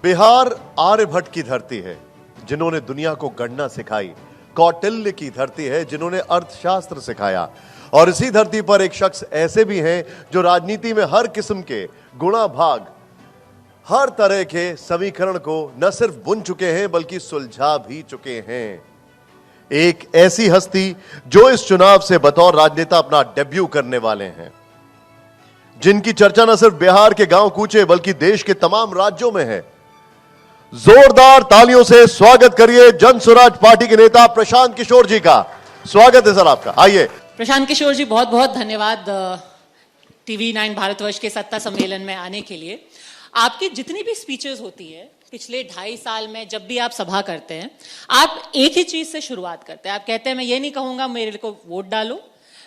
बिहार आर्यभट्ट की धरती है जिन्होंने दुनिया को गणना सिखाई, कौटिल्य की धरती है जिन्होंने अर्थशास्त्र सिखाया, और इसी धरती पर एक शख्स ऐसे भी हैं जो राजनीति में हर किस्म के गुणा भाग, हर तरह के समीकरण को न सिर्फ बुन चुके हैं बल्कि सुलझा भी चुके हैं। एक ऐसी हस्ती जो इस चुनाव से बतौर राजनेता अपना डेब्यू करने वाले हैं, जिनकी चर्चा न सिर्फ बिहार के गांव कूचे बल्कि देश के तमाम राज्यों में है। जोरदार तालियों से स्वागत करिए जन स्वराज पार्टी के नेता प्रशांत किशोर जी का। स्वागत है सर आपका, आइए। प्रशांत किशोर जी, बहुत बहुत धन्यवाद टीवी 9 भारतवर्ष के सत्ता सम्मेलन में आने के लिए। आपकी जितनी भी स्पीचेस होती है पिछले 2.5 साल में, जब भी आप सभा करते हैं, आप एक ही चीज से शुरुआत करते हैं। आप कहते हैं मैं ये नहीं कहूंगा मेरे को वोट डालो,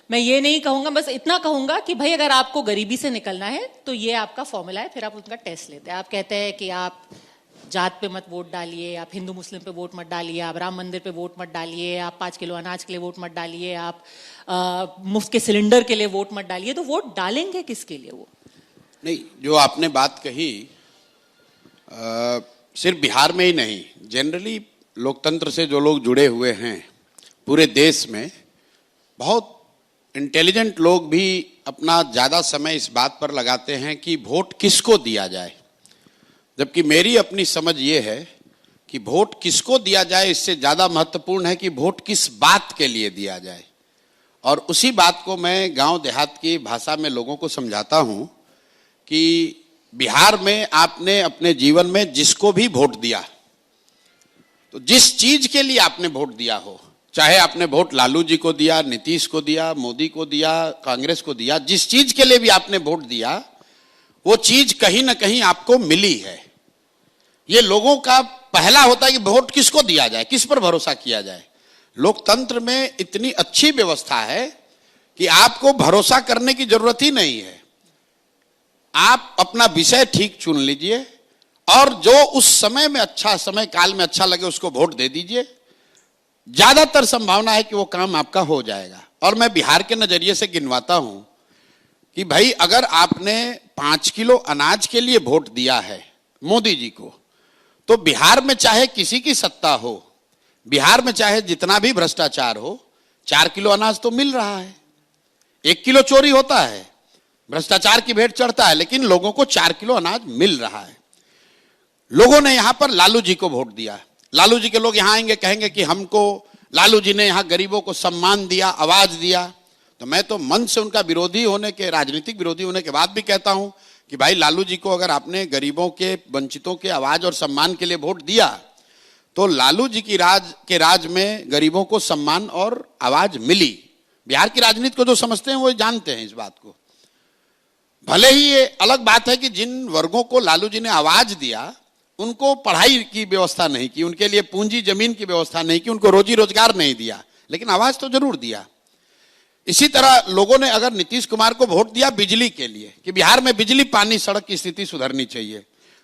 मैं ये नहीं कहूंगा, बस इतना कहूंगा कि भाई अगर आपको गरीबी से निकलना है तो ये आपका फॉर्मूला है। फिर आप उनका टेस्ट लेते हैं। आप कहते हैं कि आप जात पे मत वोट डालिए, आप हिंदू मुस्लिम पे वोट मत डालिए, आप राम मंदिर पे वोट मत डालिए, आप 5 किलो अनाज के लिए वोट मत डालिए, आप मुफ्त के सिलेंडर के लिए वोट मत डालिए। तो वोट डालेंगे किसके लिए? वो नहीं, जो आपने बात कही सिर्फ बिहार में ही नहीं, जनरली लोकतंत्र से जो लोग जुड़े हुए हैं पूरे देश में, बहुत इंटेलिजेंट लोग भी अपना ज़्यादा समय इस बात पर लगाते हैं कि वोट किसको दिया जाए, जबकि मेरी अपनी समझ ये है कि वोट किसको दिया जाए इससे ज़्यादा महत्वपूर्ण है कि वोट किस बात के लिए दिया जाए। और उसी बात को मैं गांव देहात की भाषा में लोगों को समझाता हूं कि बिहार में आपने अपने जीवन में जिसको भी वोट दिया, तो जिस चीज के लिए आपने वोट दिया हो, चाहे आपने वोट लालू जी को दिया, नीतीश को दिया, मोदी को दिया, कांग्रेस को दिया, जिस चीज के लिए भी आपने वोट दिया वो चीज कहीं ना कहीं आपको मिली है। ये लोगों का पहला होता है कि वोट किसको दिया जाए, किस पर भरोसा किया जाए। लोकतंत्र में इतनी अच्छी व्यवस्था है कि आपको भरोसा करने की जरूरत ही नहीं है। आप अपना विषय ठीक चुन लीजिए और जो उस समय में अच्छा, समय काल में अच्छा लगे उसको वोट दे दीजिए। ज्यादातर संभावना है कि वो काम आपका हो जाएगा। और मैं बिहार के नजरिए से गिनवाता हूं कि भाई अगर आपने 5 किलो अनाज के लिए वोट दिया है मोदी जी को, तो बिहार में चाहे किसी की सत्ता हो, बिहार में चाहे जितना भी भ्रष्टाचार हो, 4 किलो अनाज तो मिल रहा है। 1 किलो चोरी होता है, भ्रष्टाचार की भेंट चढ़ता है, लेकिन लोगों को 4 किलो अनाज मिल रहा है। लोगों ने यहां पर लालू जी को वोट दिया। लालू जी के लोग यहां आएंगे, कहेंगे कि हमको लालू जी ने यहां गरीबों को सम्मान दिया, आवाज दिया। तो मैं तो मन से उनका विरोधी होने के, राजनीतिक विरोधी होने के बाद भी कहता हूं कि भाई लालू जी को अगर आपने गरीबों के, वंचितों के आवाज और सम्मान के लिए वोट दिया, तो लालू जी की राज में गरीबों को सम्मान और आवाज मिली। बिहार की राजनीति को जो समझते हैं वो जानते हैं इस बात को। भले ही ये अलग बात है कि जिन वर्गों को लालू जी ने आवाज दिया उनको पढ़ाई की व्यवस्था नहीं की, उनके लिए पूंजी जमीन की व्यवस्था नहीं की, उनको रोजी रोजगार नहीं दिया, लेकिन आवाज तो जरूर दिया। इसी तरह लोगों ने अगर नीतीश कुमार को वोट दिया बिजली के लिए कि बिहार में बिजली, पानी, सड़क की स्थिति सुधरनी चाहिए,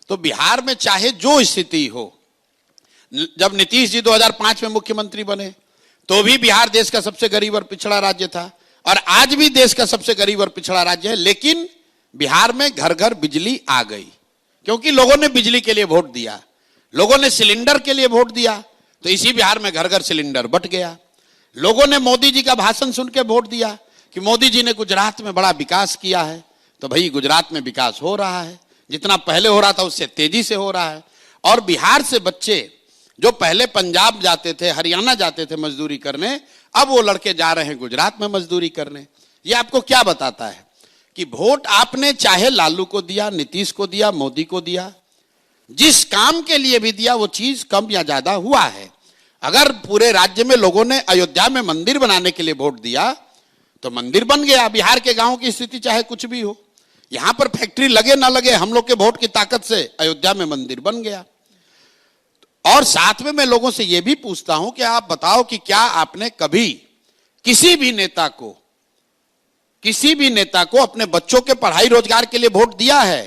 तो बिहार में चाहे जो स्थिति हो, जब नीतीश जी 2005 में मुख्यमंत्री बने तो भी बिहार देश का सबसे गरीब और पिछड़ा राज्य था, और आज भी देश का सबसे गरीब और पिछड़ा राज्य है। लेकिन बिहार में घर घर बिजली आ गई क्योंकि लोगों ने बिजली के लिए वोट दिया, लोगों ने सिलेंडर के लिए वोट दिया, तो इसी बिहार में घर घर सिलेंडर बंट गया। लोगों ने मोदी जी का भाषण सुन के वोट दिया कि मोदी जी ने गुजरात में बड़ा विकास किया है, तो भाई गुजरात में विकास हो रहा है, जितना पहले हो रहा था उससे तेजी से हो रहा है। और बिहार से बच्चे जो पहले पंजाब जाते थे, हरियाणा जाते थे मजदूरी करने, अब वो लड़के जा रहे हैं गुजरात में मजदूरी करने। ये आपको क्या बताता है कि वोट आपने चाहे लालू को दिया, नीतीश को दिया, मोदी को दिया, जिस काम के लिए भी दिया वो चीज कम या ज्यादा हुआ है। अगर पूरे राज्य में लोगों ने अयोध्या में मंदिर बनाने के लिए वोट दिया तो मंदिर बन गया। बिहार के गांव की स्थिति चाहे कुछ भी हो, यहां पर फैक्ट्री लगे ना लगे, हम लोग के वोट की ताकत से अयोध्या में मंदिर बन गया। और साथ में मैं लोगों से यह भी पूछता हूं कि आप बताओ कि क्या आपने कभी किसी भी नेता को अपने बच्चों के पढ़ाई रोजगार के लिए वोट दिया है?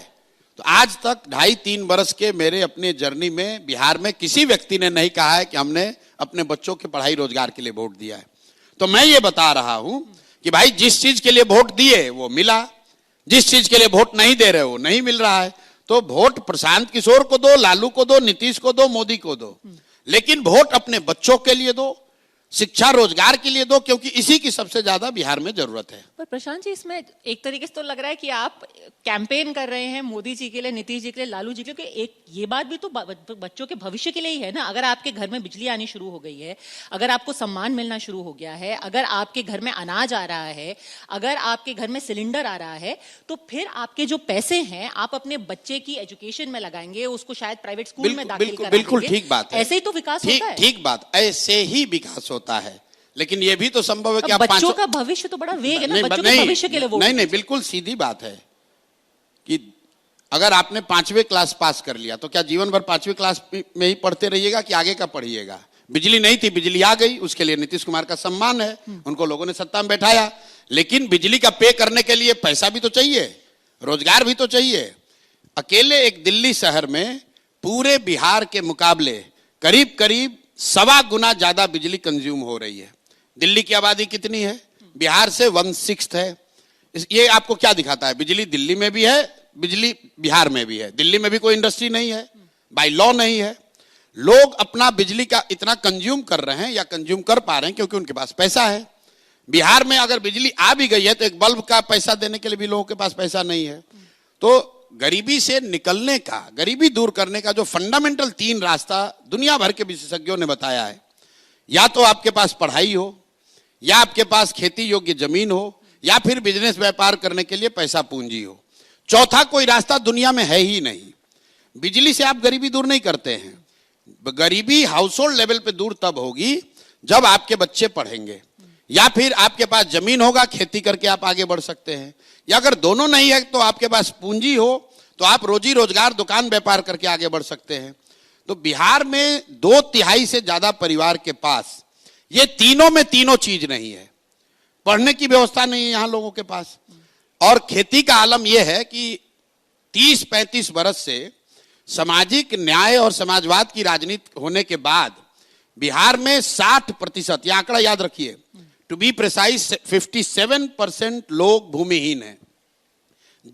तो आज तक 2.5-3 वर्ष के मेरे अपने जर्नी में बिहार में किसी व्यक्ति ने नहीं कहा है कि हमने अपने बच्चों के पढ़ाई रोजगार के लिए वोट दिया है। तो मैं ये बता रहा हूं कि भाई जिस चीज के लिए वोट दिए वो मिला, जिस चीज के लिए वोट नहीं दे रहे हो नहीं मिल रहा है। तो वोट प्रशांत किशोर को दो, लालू को दो, नीतीश को दो, मोदी को दो, लेकिन वोट अपने बच्चों के लिए दो, शिक्षा रोजगार के लिए दो, क्योंकि इसी की सबसे ज्यादा बिहार में जरूरत है। पर प्रशांत जी, इसमें एक तरीके से तो लग रहा है कि आप कैंपेन कर रहे हैं मोदी जी के लिए, नीतीश जी के लिए, लालू जी के लिए। एक ये बात भी तो बच्चों के भविष्य के लिए ही है ना। अगर आपके घर में बिजली आनी शुरू हो गई है, अगर आपको सम्मान मिलना शुरू हो गया है, अगर आपके घर में अनाज आ रहा है, अगर आपके घर में सिलेंडर आ रहा है, तो फिर आपके जो पैसे हैं आप अपने बच्चे की एजुकेशन में लगाएंगे, उसको शायद प्राइवेट स्कूल में दाखिल करा देंगे। बिल्कुल ठीक बात है, ऐसे ही तो विकास होता है। ठीक बात, ऐसे ही विकास होता है। लेकिन यह भी तो संभव है कि आप बच्चों का भविष्य तो बड़ा वेग है ना, बच्चों के भविष्य के लिए वोट। नहीं, बिल्कुल सीधी बात है कि अगर आपने 5वीं क्लास पास कर लिया तो क्या जीवन भर 5वीं क्लास में ही पढ़ते रहिएगा कि आगे का पढ़िएगा? बिजली नहीं थी, बिजली आ गई, उसके लिए नीतीश कुमार का सम्मान है, उनको लोगों ने सत्ता में बैठाया। लेकिन बिजली का पे करने के लिए पैसा भी तो चाहिए, रोजगार भी तो चाहिए। अकेले एक दिल्ली शहर में पूरे बिहार के मुकाबले करीब करीब 1.25 गुना ज्यादा बिजली कंज्यूम हो रही है। दिल्ली की आबादी कितनी है? बिहार से 1/6 है। ये आपको क्या दिखाता है? बिजली दिल्ली में भी है, बिजली बिहार में भी है। दिल्ली में भी कोई इंडस्ट्री नहीं है, बाय लॉ नहीं है। लोग अपना बिजली का इतना कंज्यूम कर रहे हैं या कंज्यूम कर पा रहे हैं क्योंकि उनके पास पैसा है। बिहार में अगर बिजली आ भी गई है तो एक बल्ब का पैसा देने के लिए भी लोगों के पास पैसा नहीं है। तो गरीबी से निकलने का, गरीबी दूर करने का जो फंडामेंटल 3 रास्ता दुनिया भर के विशेषज्ञों ने बताया है, या तो आपके पास पढ़ाई हो, या आपके पास खेती योग्य जमीन हो, या फिर बिजनेस व्यापार करने के लिए पैसा पूंजी हो। चौथा कोई रास्ता दुनिया में है ही नहीं। बिजली से आप गरीबी दूर नहीं करते हैं। गरीबी हाउस होल्ड लेवल पे दूर तब होगी जब आपके बच्चे पढ़ेंगे, या फिर आपके पास जमीन होगा, खेती करके आप आगे बढ़ सकते हैं, या अगर दोनों नहीं है तो आपके पास पूंजी हो तो आप रोजी रोजगार दुकान व्यापार करके आगे बढ़ सकते हैं। तो बिहार में 2/3 से ज्यादा परिवार के पास ये तीनों में तीनों चीज नहीं है। पढ़ने की व्यवस्था नहीं है यहां लोगों के पास, और खेती का आलम यह है कि 30-35 वर्ष से सामाजिक न्याय और समाजवाद की राजनीति होने के बाद बिहार में 60%, यह आंकड़ा याद रखिए, टू बी प्रिसाइज 57% लोग भूमिहीन हैं।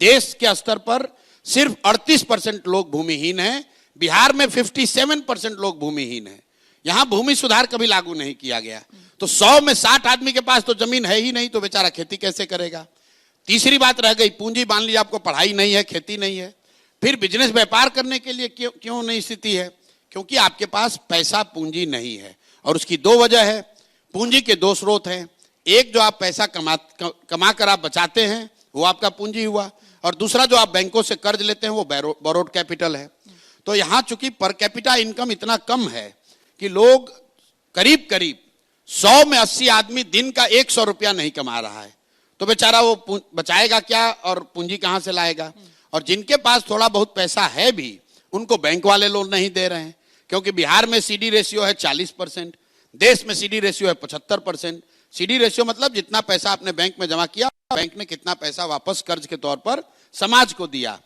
देश के स्तर पर सिर्फ 38% लोग भूमिहीन हैं। बिहार में 57% लोग भूमिहीन हैं। यहां भूमि सुधार कभी लागू नहीं किया गया। तो 100 में 60 आदमी के पास तो जमीन है ही नहीं, तो बेचारा खेती कैसे करेगा? तीसरी बात रह गई पूंजी। मान लीजिए आपको पढ़ाई नहीं है, खेती नहीं है, फिर बिजनेस व्यापार करने के लिए क्यों नहीं स्थिति है? क्योंकि आपके पास पैसा पूंजी नहीं है। और उसकी 2 वजह है। पूंजी के 2 स्रोत हैं। एक, जो आप पैसा कमा कर आप बचाते हैं, वो आपका पूंजी हुआ, और दूसरा जो आप बैंकों से कर्ज लेते हैं वो बोरोड कैपिटल है। तो यहां चूंकि पर कैपिटा इनकम इतना कम है कि लोग करीब करीब 100 में 80 आदमी दिन का 100 रुपया नहीं कमा रहा है, तो बेचारा वो बचाएगा क्या और पूंजी कहां से लाएगा? और जिनके पास थोड़ा बहुत पैसा है भी, उनको बैंक वाले लोन नहीं दे रहे हैं, क्योंकि बिहार में सीडी रेशियो है 40%, देश में सीडी रेशियो है 75%। सीडी रेशियो मतलब जितना पैसा आपने बैंक में जमा किया, बैंक ने कितना पैसा वापस कर्ज के तौर पर समाज को दिया।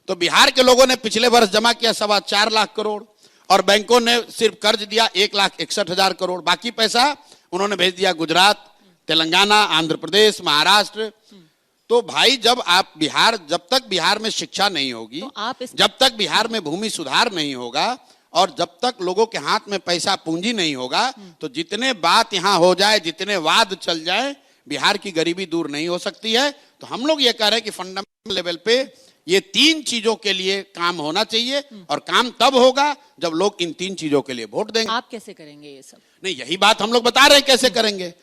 तो बिहार के लोगों ने पिछले वर्ष जमा किया 4.25 लाख करोड़, और बैंकों ने सिर्फ कर्ज दिया 1,61,000 करोड़। बाकी पैसा उन्होंने भेज दिया गुजरात, तेलंगाना, आंध्र प्रदेश, महाराष्ट्र। तो भाई, जब तक बिहार में शिक्षा नहीं होगी, तो जब तक बिहार में भूमि सुधार नहीं होगा, और जब तक लोगों के हाथ में पैसा पूंजी नहीं होगा, तो जितने बात यहां हो जाए, जितने वाद चल जाए, बिहार की गरीबी दूर नहीं हो सकती है। तो हम लोग ये कह रहे हैं कि फंडामेंटल लेवल पे ये 3 चीजों के लिए काम होना चाहिए, और काम तब होगा जब लोग इन 3 चीजों के लिए वोट देंगे। आप कैसे करेंगे ये सब? नहीं, यही बात हम लोग बता रहे हैं कैसे करेंगे।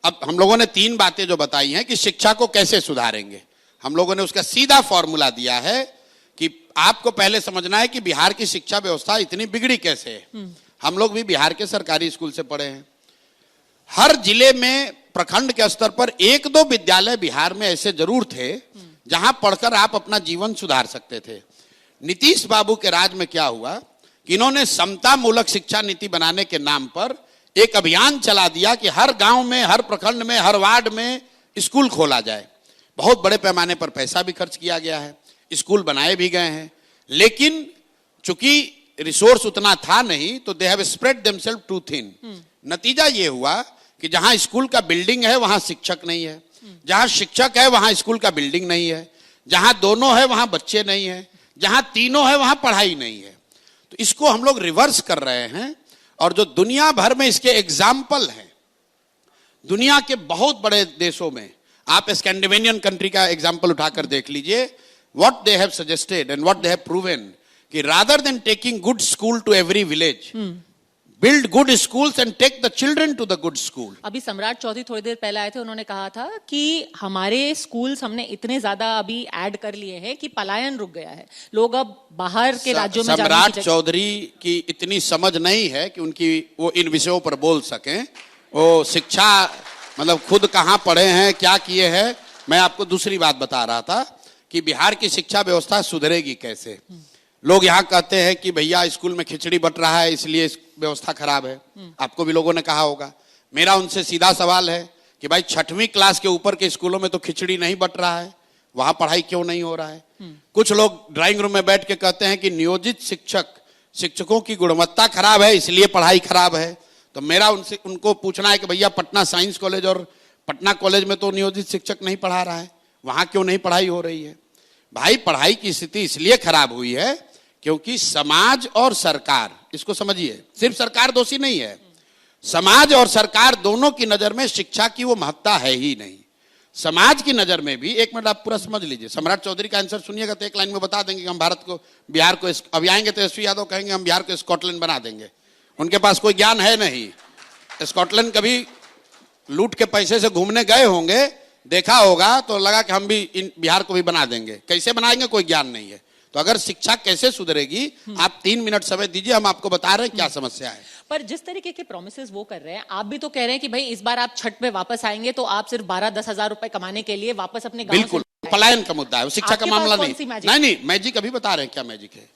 अब हम लोगों ने 3 बातें जो बताई हैं कि शिक्षा को कैसे सुधारेंगे, हम लोगों ने उसका सीधा फॉर्मूला दिया है कि आपको पहले समझना है कि बिहार की शिक्षा व्यवस्था इतनी बिगड़ी कैसे है। हम लोग भी बिहार के सरकारी स्कूल से पढ़े हैं। हर जिले में प्रखंड के स्तर पर 1-2 विद्यालय बिहार में ऐसे जरूर थे जहां पढ़कर आप अपना जीवन सुधार सकते थे। नीतीश बाबू के राज में क्या हुआ कि इन्होंने समता मूलक शिक्षा नीति बनाने के नाम पर एक अभियान चला दिया कि हर गांव में, हर प्रखंड में, हर वार्ड में स्कूल खोला जाए। बहुत बड़े पैमाने पर पैसा भी खर्च किया गया है, स्कूल बनाए भी गए हैं, लेकिन चूंकि रिसोर्स उतना था नहीं, तो they have spread themselves too thin. नतीजा ये हुआ कि जहां स्कूल का बिल्डिंग है वहां शिक्षक नहीं है, जहां शिक्षक है वहां स्कूल का बिल्डिंग नहीं है, जहां दोनों है वहां बच्चे नहीं है, जहां तीनों है वहां पढ़ाई नहीं है। तो इसको हम लोग रिवर्स कर रहे हैं, और जो दुनिया भर में इसके एग्जाम्पल हैं, दुनिया के बहुत बड़े देशों में, आप स्कैंडिनेवियन कंट्री का एग्जाम्पल उठाकर देख लीजिए, what they have suggested and what they have proven, कि rather than taking good school to every village, build good schools and take the children to the good school. अभी सम्राट चौधरी थोड़ी देर पहले आए थे, उन्होंने कहा था कि हमारे स्कूल्स हमने इतने ज्यादा अभी ऐड कर लिए हैं कि पलायन रुक गया है, लोग अब बाहर के राज्यों में सम्राट चौधरी की इतनी समझ नहीं है कि उनकी वो इन विषयों पर बोल सकें। वो शिक्षा मतलब खुद कहां पढ़े हैं, क्या किए हैं। मैं आपको दूसरी बात बता रहा था कि बिहार की शिक्षा व्यवस्था सुधरेगी कैसे। लोग यहाँ कहते हैं कि भैया स्कूल में खिचड़ी बट रहा है इसलिए व्यवस्था खराब है, आपको भी लोगों ने कहा होगा। मेरा उनसे सीधा सवाल है कि भाई 6वीं क्लास के ऊपर के स्कूलों में तो खिचड़ी नहीं बट रहा है, वहां पढ़ाई क्यों नहीं हो रहा है। कुछ लोग ड्राइंग रूम में बैठ के कहते हैं कि नियोजित शिक्षकों की गुणवत्ता खराब है इसलिए पढ़ाई खराब है। तो मेरा उनको पूछना है कि भैया पटना साइंस कॉलेज और पटना कॉलेज में तो नियोजित शिक्षक नहीं पढ़ा रहा है, वहां क्यों नहीं पढ़ाई हो रही है। भाई पढ़ाई की स्थिति इसलिए खराब हुई है क्योंकि समाज और सरकार, इसको समझिए, सिर्फ सरकार दोषी नहीं है, समाज और सरकार दोनों की नजर में शिक्षा की वो महत्ता है ही नहीं। समाज की नजर में भी, एक मिनट आप पूरा समझ लीजिए, सम्राट चौधरी का आंसर सुनिएगा तो एक लाइन में बता देंगे कि हम भारत को, बिहार को, अभी आएंगे तो तेजस्वी यादव कहेंगे हम बिहार को स्कॉटलैंड बना देंगे। उनके पास कोई ज्ञान है नहीं, स्कॉटलैंड कभी लूट के पैसे से घूमने गए होंगे, देखा होगा तो लगा कि हम भी बिहार को भी बना देंगे। कैसे बनाएंगे कोई ज्ञान नहीं है। तो अगर शिक्षा कैसे सुधरेगी, आप 3 मिनट समय दीजिए, हम आपको बता रहे हैं क्या समस्या है। पर जिस तरीके के प्रोमिसेस वो कर रहे हैं, आप भी तो कह रहे हैं कि भाई इस बार आप छठ पे वापस आएंगे तो आप सिर्फ 12-10 हजार रुपए कमाने के लिए वापस अपने गांव बिल्कुल पलायन का मुद्दा है, शिक्षा का मामला नहीं। नहीं मैजिक अभी बता रहे हैं क्या मैजिक है।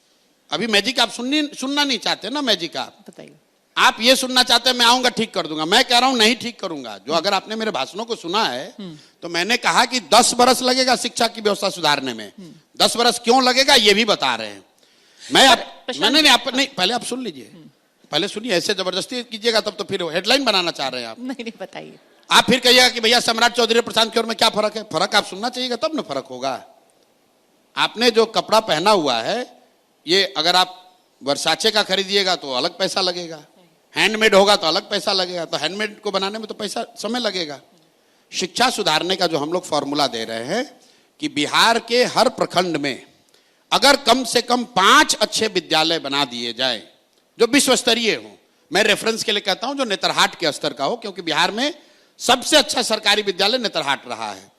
अभी मैजिक आप सुनना नहीं चाहते ना, मैजिक बताइए। आप ये सुनना चाहते हैं मैं आऊंगा ठीक कर दूंगा। मैं कह रहा हूं नहीं ठीक करूंगा। जो अगर आपने मेरे भाषणों को सुना है तो मैंने कहा कि 10 बरस लगेगा शिक्षा की व्यवस्था सुधारने में। 10 बरस क्यों लगेगा ये भी बता रहे हैं। मैंने नहीं, पहले आप सुन लीजिए, पहले सुनिए, ऐसे जबरदस्ती कीजिएगा तब तो फिर हेडलाइन बनाना चाह रहे हैं आप। नहीं बताइए। आप फिर कहिएगा कि भैया सम्राट चौधरी प्रशांत किशोर में क्या फर्क है। फर्क आप सुनना चाहिएगा तब ना फर्क होगा। आपने जो कपड़ा पहना हुआ है ये अगर आप वर्साचे का खरीदिएगा तो अलग पैसा लगेगा, हैंडमेड होगा तो अलग पैसा लगेगा। तो हैंडमेड को बनाने में तो पैसा समय लगेगा। शिक्षा सुधारने का जो हम लोग फॉर्मूला दे रहे हैं कि बिहार के हर प्रखंड में अगर कम से कम 5 अच्छे विद्यालय बना दिए जाए जो विश्व स्तरीय हो। मैं रेफरेंस के लिए कहता हूं जो नेतरहाट के स्तर का हो, क्योंकि बिहार में सबसे अच्छा सरकारी विद्यालय नेतरहाट रहा है।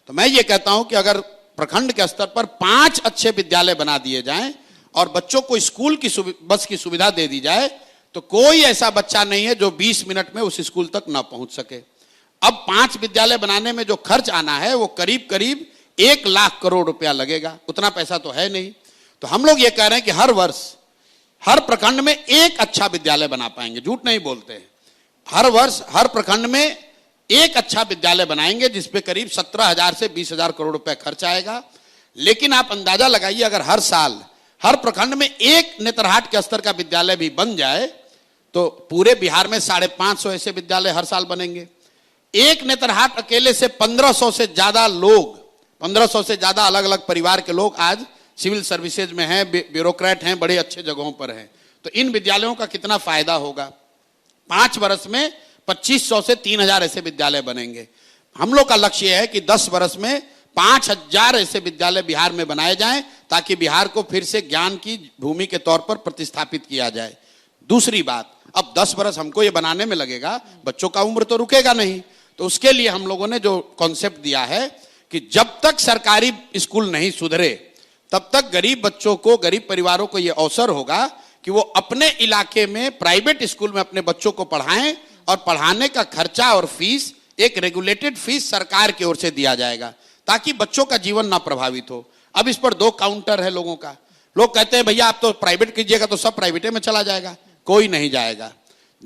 तो मैं ये कहता हूं कि अगर प्रखंड के स्तर पर 5 अच्छे विद्यालय बना दिए जाएं और बच्चों को स्कूल की बस की सुविधा दे दी जाए तो कोई ऐसा बच्चा नहीं है जो 20 मिनट में उस स्कूल तक ना पहुंच सके। अब 5 विद्यालय बनाने में जो खर्च आना है वो करीब करीब 1 लाख करोड़ रुपया लगेगा। उतना पैसा तो है नहीं। तो हम लोग ये कह रहे हैं कि हर वर्ष हर प्रखंड में 1 अच्छा विद्यालय बना पाएंगे, झूठ नहीं बोलते। हर वर्ष हर प्रखंड में 1 अच्छा विद्यालय बनाएंगे जिसपे करीब 17,000 से 20,000 करोड़ रुपया खर्च आएगा। लेकिन आप अंदाजा लगाइए अगर हर साल हर प्रखंड में 1 नेतरहाट के स्तर का विद्यालय भी बन जाए तो पूरे बिहार में 550 ऐसे विद्यालय हर साल बनेंगे। एक नेतरहाट अकेले से 1500 से ज्यादा लोग, 1500 से ज्यादा अलग अलग परिवार के लोग आज सिविल सर्विसेज में हैं, ब्यूरोक्रेट हैं, बड़े अच्छे जगहों पर हैं। तो इन विद्यालयों का कितना फायदा होगा। 5 वर्ष में 2500 से 3000 ऐसे विद्यालय बनेंगे। हम लोग का लक्ष्य है कि 10 वर्ष में 5000 ऐसे विद्यालय बिहार में बनाए जाएं ताकि बिहार को फिर से ज्ञान की भूमि के तौर पर प्रतिस्थापित किया जाए। दूसरी बात, अब 10 वर्ष हमको ये बनाने में लगेगा, बच्चों का उम्र तो रुकेगा नहीं। तो उसके लिए हम लोगों ने जो कॉन्सेप्ट दिया है कि जब तक सरकारी स्कूल नहीं सुधरे तब तक गरीब बच्चों को, गरीब परिवारों को यह अवसर होगा कि वो अपने इलाके में प्राइवेट स्कूल में अपने बच्चों को पढ़ाएं और पढ़ाने का खर्चा और फीस एक रेगुलेटेड फीस सरकार की ओर से दिया जाएगा ताकि बच्चों का जीवन ना प्रभावित हो। अब इस पर 2 काउंटर है लोगों का। लोग कहते हैं भैया आप तो प्राइवेट कीजिएगा तो सब प्राइवेट में चला जाएगा। कोई नहीं जाएगा।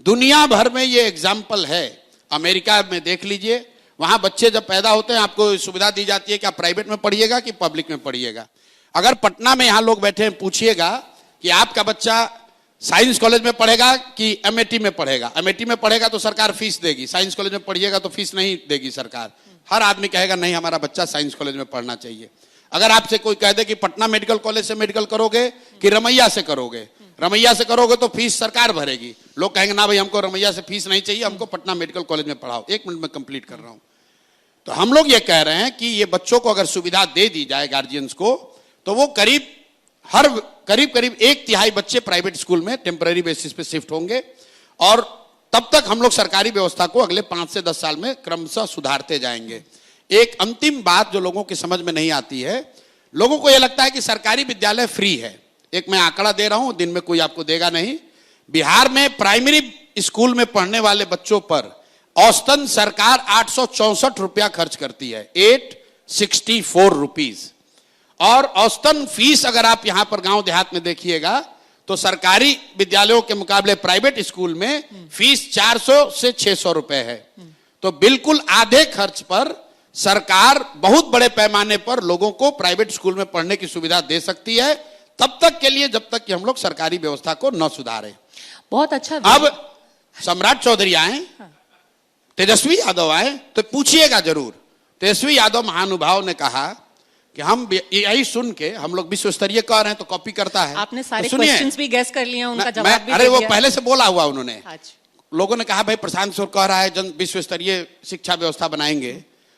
दुनिया भर में ये एग्जाम्पल है। अमेरिका में देख लीजिए, वहां बच्चे जब पैदा होते हैं आपको सुविधा दी जाती है कि आप प्राइवेट में पढ़िएगा कि पब्लिक में पढ़िएगा। अगर पटना में यहां लोग बैठे हैं, पूछिएगा कि आपका बच्चा साइंस कॉलेज में पढ़ेगा कि एमएटी में पढ़ेगा। एमएटी में पढ़ेगा तो सरकार फीस देगी, साइंस कॉलेज में पढ़िएगा तो फीस नहीं देगी सरकार। हर आदमी कहेगा नहीं हमारा बच्चा साइंस कॉलेज में पढ़ना चाहिए। अगर आपसे कोई कह दे कि पटना मेडिकल कॉलेज से मेडिकल करोगे कि रमैया से करोगे, रमैया से करोगे तो फीस सरकार भरेगी, लोग कहेंगे ना भाई हमको रमैया से फीस नहीं चाहिए, हमको पटना मेडिकल कॉलेज में पढ़ाओ। 1 मिनट में कंप्लीट कर रहा हूं। तो हम लोग ये कह रहे हैं कि ये बच्चों को अगर सुविधा दे दी जाए गार्जियंस को, तो वो करीब 1/3 बच्चे प्राइवेट स्कूल में टेम्पररी बेसिस पे शिफ्ट होंगे, और तब तक हम लोग सरकारी व्यवस्था को अगले 5 से 10 साल में क्रमशः सुधारते जाएंगे। एक अंतिम बात जो लोगों की समझ में नहीं आती है, लोगों को यह लगता है कि सरकारी विद्यालय फ्री है। एक मैं आंकड़ा दे रहा हूं, दिन में कोई आपको देगा नहीं। बिहार में प्राइमरी स्कूल में पढ़ने वाले बच्चों पर औसतन सरकार 864 रुपया खर्च करती है, 864 रुपीज। और औसतन फीस अगर आप यहां पर गांव देहात में देखिएगा तो सरकारी विद्यालयों के मुकाबले प्राइवेट स्कूल में फीस 400 से 600 रुपए है। तो बिल्कुल आधे खर्च पर सरकार बहुत बड़े पैमाने पर लोगों को प्राइवेट स्कूल में पढ़ने की सुविधा दे सकती है, तब तक के लिए जब तक कि हम लोग सरकारी व्यवस्था को न सुधारें। बहुत अच्छा। अब सम्राट चौधरी आए, तेजस्वी यादव आए, तो पूछिएगा जरूर। तेजस्वी यादव महानुभाव ने कहा कि हम यही सुन के हम लोग विश्व स्तरीय कह रहे हैं तो कॉपी करता है। आपने सारे तो क्वेश्चंस भी गैस कर लिए, उनका जवाब भी अरे दे वो दिया। पहले से बोला हुआ उन्होंने। अच्छा। लोगों ने कहा भाई प्रशांत किशोर कह रहा है जन विश्व स्तरीय शिक्षा व्यवस्था बनाएंगे,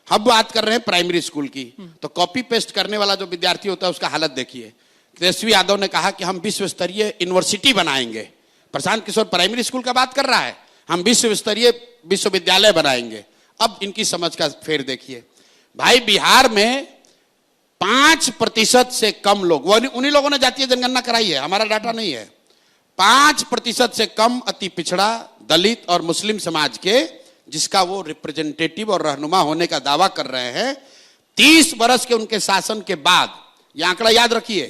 हम बात कर रहे हैं प्राइमरी स्कूल की। तो कॉपी पेस्ट करने वाला जो विद्यार्थी होता है उसका हालत देखिए। तेजस्वी यादव ने कहा कि हम विश्व स्तरीय यूनिवर्सिटी बनाएंगे, प्रशांत किशोर प्राइमरी स्कूल का बात कर रहा है, हम विश्व स्तरीय विश्वविद्यालय बनाएंगे। अब इनकी समझ का फेर देखिए भाई, बिहार में 5% से कम लोग, उन्हीं लोगों ने जातीय जनगणना कराई है, हमारा डाटा नहीं है, 5% से कम अति पिछड़ा, दलित और मुस्लिम समाज के, जिसका वो रिप्रेजेंटेटिव और रहनुमा होने का दावा कर रहे हैं, 30 वर्ष के उनके शासन के बाद, यह आंकड़ा याद रखिए,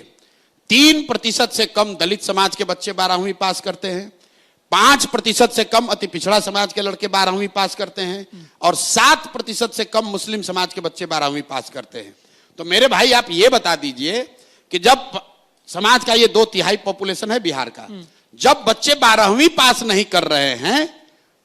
3% से कम दलित समाज के बच्चे 12वीं पास करते हैं, 5% से कम अति पिछड़ा समाज के लड़के 12वीं पास करते हैं, और 7% से कम मुस्लिम समाज के बच्चे 12वीं पास करते हैं। तो मेरे भाई आप ये बता दीजिए कि जब समाज का ये 2/3 पॉपुलेशन है बिहार का, जब बच्चे 12वीं पास नहीं कर रहे हैं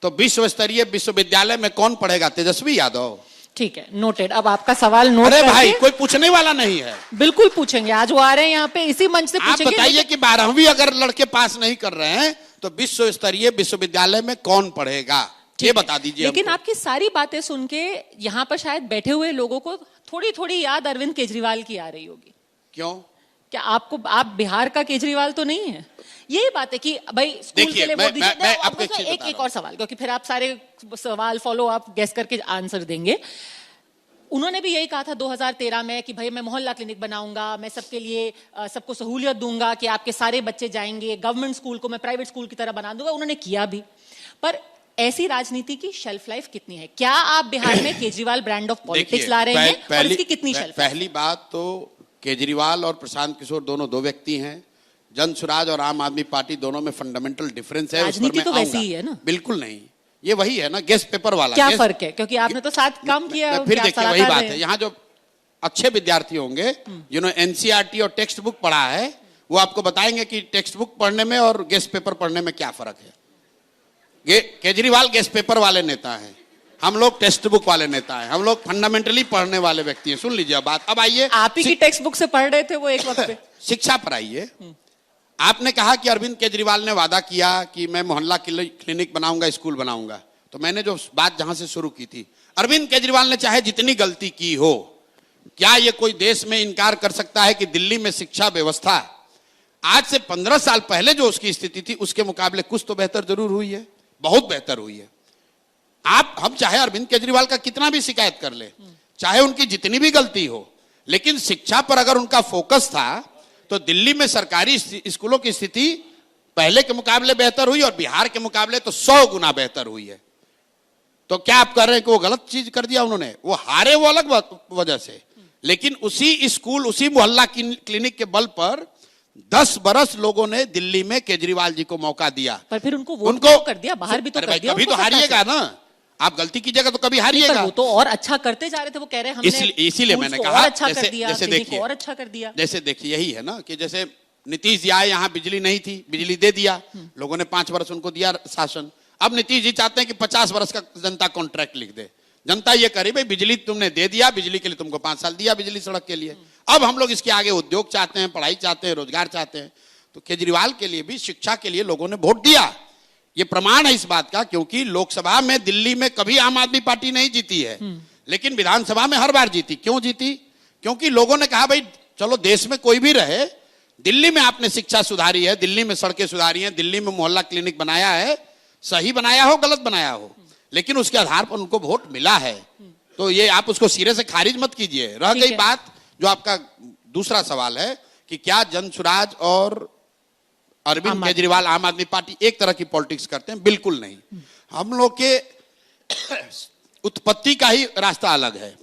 तो विश्व स्तरीय विश्वविद्यालय में कौन पढ़ेगा? तेजस्वी यादव। ठीक है, नोटेड। अब आपका सवाल नोट अरे भाई करके- कोई पूछने वाला नहीं है। बिल्कुल पूछेंगे, आज वो आ रहे हैं यहाँ पे, इसी मंच से आप पूछेंगे। बताइए कि 12वीं अगर लड़के पास नहीं कर रहे हैं तो विश्व स्तरीय विश्वविद्यालय में कौन पढ़ेगा, ये बता दीजिए। लेकिन आपकी सारी बातें सुन के यहाँ पर शायद बैठे हुए लोगों को थोड़ी थोड़ी याद अरविंद केजरीवाल की आ रही होगी। क्यों? क्या आप बिहार का केजरीवाल तो नहीं है? यही बात है कि भाई स्कूल के लिए मैं- वोट दीजिए। मैं आपको एक चीज एक बता एक रहा और सवाल, क्योंकि फिर आप सारे सवाल फॉलो आप गैस करके आंसर देंगे। उन्होंने भी यही कहा था 2013 में कि भाई मैं मोहल्ला क्लिनिक बनाऊंगा, मैं सबके लिए सबको सहूलियत दूंगा कि आपके सारे बच्चे जाएंगे, गवर्नमेंट स्कूल को मैं प्राइवेट स्कूल की तरह बना दूंगा। उन्होंने किया भी, पर ऐसी राजनीति की शेल्फ लाइफ कितनी है? क्या आप बिहार में केजरीवाल ब्रांड ऑफ पॉलिटिक्स ला रहे हैं और इसकी कितनी शेल्फ? पहली बात तो केजरीवाल और प्रशांत किशोर दोनों दो व्यक्ति हैं। जन स्वराज और आम आदमी पार्टी दोनों में फंडामेंटल डिफरेंस है। राजनीति तो वैसी ही है ना? बिल्कुल नहीं, ये वही है ना, गेस्ट पेपर वाला। क्या फर्क है? क्योंकि आपने तो साथ काम किया। फिर देखिए वही बात है, यहाँ जो अच्छे विद्यार्थी होंगे जिन्होंने एनसीईआरटी और टेक्स्ट बुक पढ़ा है, वो आपको बताएंगे कि टेक्स्ट बुक पढ़ने में और गेस्ट पेपर पढ़ने में क्या फर्क है। केजरीवाल गेस्ट पेपर वाले नेता हैं, हम लोग टेक्स्ट बुक वाले नेता हैं, हम लोग फंडामेंटली पढ़ने वाले व्यक्ति हैं। सुन लीजिए बात। अब आइए, आप ही की टेक्स्ट बुक से पढ़ रहे थे वो एक वक्त पे। शिक्षा पर आइए। आपने कहा कि अरविंद केजरीवाल ने वादा किया कि मैं मोहल्ला क्लिनिक बनाऊंगा, स्कूल बनाऊंगा। तो मैंने जो बात जहां से शुरू की थी, अरविंद केजरीवाल ने चाहे जितनी गलती की हो, क्या ये कोई देश में इनकार कर सकता है कि दिल्ली में शिक्षा व्यवस्था आज से 15 साल पहले जो उसकी स्थिति थी उसके मुकाबले कुछ तो बेहतर जरूर हुई है, बहुत बेहतर हुई है। हम चाहे अरविंद केजरीवाल का कितना भी शिकायत कर ले, चाहे उनकी जितनी भी गलती हो, लेकिन शिक्षा पर अगर उनका फोकस था तो दिल्ली में सरकारी स्कूलों की स्थिति पहले के मुकाबले बेहतर हुई और बिहार के मुकाबले तो 100 गुना बेहतर हुई है। तो क्या आप कह रहे हैं कि वो गलत चीज कर दिया उन्होंने? वो हारे वो अलग वजह से, लेकिन उसी स्कूल, उसी मोहल्ला क्लिनिक के बल पर 10 बरस लोगों ने दिल्ली में केजरीवाल जी को मौका दिया। पर फिर उनको वोट तो कर दिया, बाहर भी तो कर दिया। कभी तो हारिएगा ना, आप गलती कीजिएगा तो कभी हारिएगा। वो तो और अच्छा करते जा रहे थे, वो कह रहे हैं हमने इसीलिए मैंने कहा और अच्छा कर दिया, जैसे देखिए और अच्छा कर दिया। जैसे देखिए यही है ना कि जैसे नीतीश जी आए, यहाँ बिजली नहीं थी, बिजली दे दिया, लोगों ने 5 वर्ष उनको दिया शासन। अब नीतीश जी चाहते हैं कि 50 वर्ष का जनता कॉन्ट्रैक्ट लिख दे। जनता ये कह रही भाई बिजली तुमने दे दिया, बिजली के लिए तुमको 5 साल दिया बिजली सड़क के लिए, अब हम लोग इसके आगे उद्योग चाहते हैं, पढ़ाई चाहते हैं, रोजगार चाहते हैं। तो केजरीवाल के लिए भी शिक्षा के लिए लोगों ने वोट दिया। ये प्रमाण है इस बात का, क्योंकि लोकसभा में दिल्ली में कभी आम आदमी पार्टी नहीं जीती है, लेकिन विधानसभा में हर बार जीती। क्यों जीती? क्योंकि लोगों ने कहा भाई चलो देश में कोई भी रहे, दिल्ली में आपने शिक्षा सुधारी है, दिल्ली में सड़कें सुधारी हैं, दिल्ली में मोहल्ला क्लिनिक बनाया है, सही बनाया हो गलत बनाया हो, लेकिन उसके आधार पर उनको वोट मिला है। तो ये आप उसको सिरे से खारिज मत कीजिए। रह गई बात जो आपका दूसरा सवाल है कि क्या जनसुराज और अरविंद केजरीवाल आम आदमी पार्टी एक तरह की पॉलिटिक्स करते हैं? बिल्कुल नहीं। हम लोग के उत्पत्ति का ही रास्ता अलग है।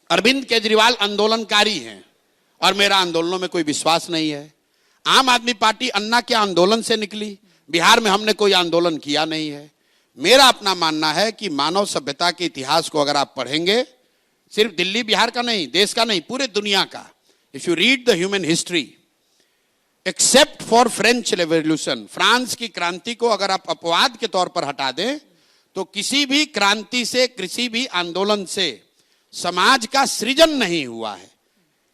अरविंद केजरीवाल आंदोलनकारी हैं और मेरा आंदोलनों में कोई विश्वास नहीं है। आम आदमी पार्टी अन्ना के आंदोलन से निकली, बिहार में हमने कोई आंदोलन किया नहीं है। मेरा अपना मानना है कि मानव सभ्यता के इतिहास को अगर आप पढ़ेंगे, सिर्फ दिल्ली बिहार का नहीं, देश का नहीं, पूरे दुनिया का, if you read the human history, except for French revolution, France की क्रांति को अगर आप अपवाद के तौर पर हटा दें, तो किसी भी क्रांति से, किसी भी आंदोलन से समाज का सृजन नहीं हुआ है।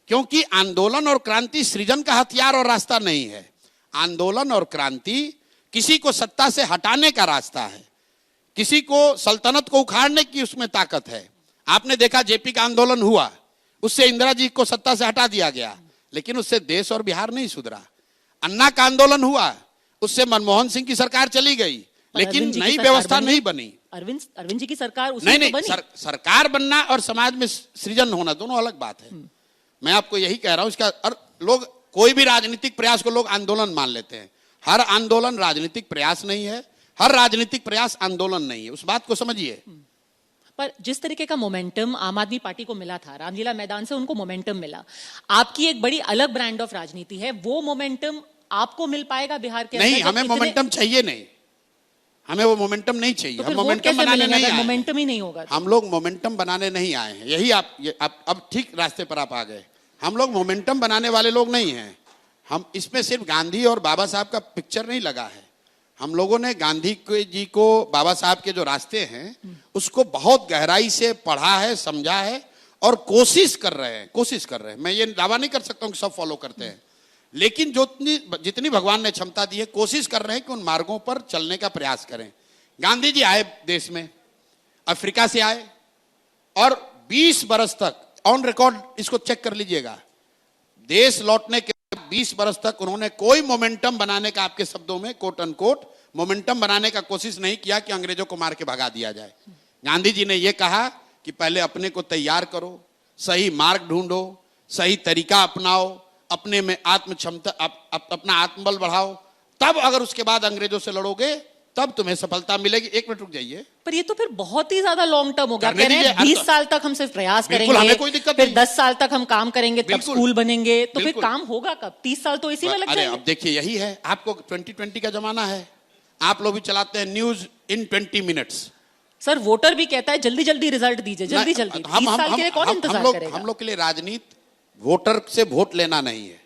क्योंकि आंदोलन और क्रांति सृजन का हथियार और रास्ता नहीं है। आंदोलन और क्रांति किसी को सत्ता से हटाने का रास्ता है, किसी को सल्तनत को उखाड़ने की उसमें ताकत है। आपने देखा जेपी का आंदोलन हुआ, उससे इंदिरा जी को सत्ता से हटा दिया गया, लेकिन उससे देश और बिहार नहीं सुधरा। अन्ना का आंदोलन हुआ, उससे मनमोहन सिंह की सरकार चली गई, लेकिन नई व्यवस्था नहीं बनी। अरविंद जी की सरकार नहीं, सरकार बनना और समाज में सृजन होना दोनों अलग बात है। मैं आपको यही कह रहा हूं। इसका लोग कोई भी राजनीतिक प्रयास को लोग आंदोलन मान लेते हैं। हर आंदोलन राजनीतिक प्रयास नहीं है, हर राजनीतिक प्रयास आंदोलन नहीं है, उस बात को समझिए। पर जिस तरीके का मोमेंटम आम आदमी पार्टी को मिला था, रामलीला मैदान से उनको मोमेंटम मिला, आपकी एक बड़ी अलग ब्रांड ऑफ राजनीति है, वो मोमेंटम आपको मिल पाएगा बिहार के नहीं? हमें मोमेंटम चाहिए नहीं, हमें वो मोमेंटम नहीं चाहिए। तो हम मोमेंटम बनाने नहीं आए, मोमेंटम ही नहीं होगा तो? हम लोग मोमेंटम बनाने नहीं आए हैं। यही आप अब ठीक रास्ते पर आप आ गए। हम लोग मोमेंटम बनाने वाले लोग नहीं हैं। हम इसमें सिर्फ गांधी और बाबा साहब का पिक्चर नहीं लगा है। हम लोगों ने गांधी जी को, बाबा साहब के जो रास्ते हैं उसको बहुत गहराई से पढ़ा है, समझा है और कोशिश कर रहे हैं। मैं ये दावा नहीं कर सकता हूं कि सब फॉलो करते हैं, लेकिन जितनी भगवान ने क्षमता दी है, कोशिश कर रहे हैं कि उन मार्गों पर चलने का प्रयास करें। गांधी जी आए देश में, अफ्रीका से आए और 20 बरस तक, ऑन रिकॉर्ड इसको चेक कर लीजिएगा, देश लौटने के 20 बरस तक उन्होंने कोई मोमेंटम बनाने का, आपके शब्दों में कोट अनकोट मोमेंटम बनाने का कोशिश नहीं किया कि अंग्रेजों को मार के भगा दिया जाए। गांधी जी ने यह कहा कि पहले अपने को तैयार करो, सही मार्ग ढूंढो, सही तरीका अपनाओ, अपने में आत्म क्षमता, अपना आत्मबल बढ़ाओ, तब अगर उसके बाद अंग्रेजों से लड़ोगे तब तुम्हें सफलता मिलेगी। एक मिनट रुक जाइए। पर ये तो फिर बहुत ही ज्यादा लॉन्ग टर्म हो गया। कह रहे हैं 20 साल तक हम सिर्फ प्रयास करेंगे, हमें कोई दिक्कत फिर नहीं। 10 साल तक हम काम करेंगे, तब स्कूल बनेंगे, तो फिर काम होगा कब? 30 साल तो इसी में लग जाएंगे। अब देखिए, यही है, आपको 2020 का जमाना है, आप लोग भी चलाते हैं news in 20 minutes. Sir, voter भी कहता है जल्दी जल्दी रिजल्ट दीजिए, जल्दी जल्दी। 30 साल के लिए कौन इंतजार करेगा? हम लोग के लिए राजनीति वोटर से वोट लेना नहीं है।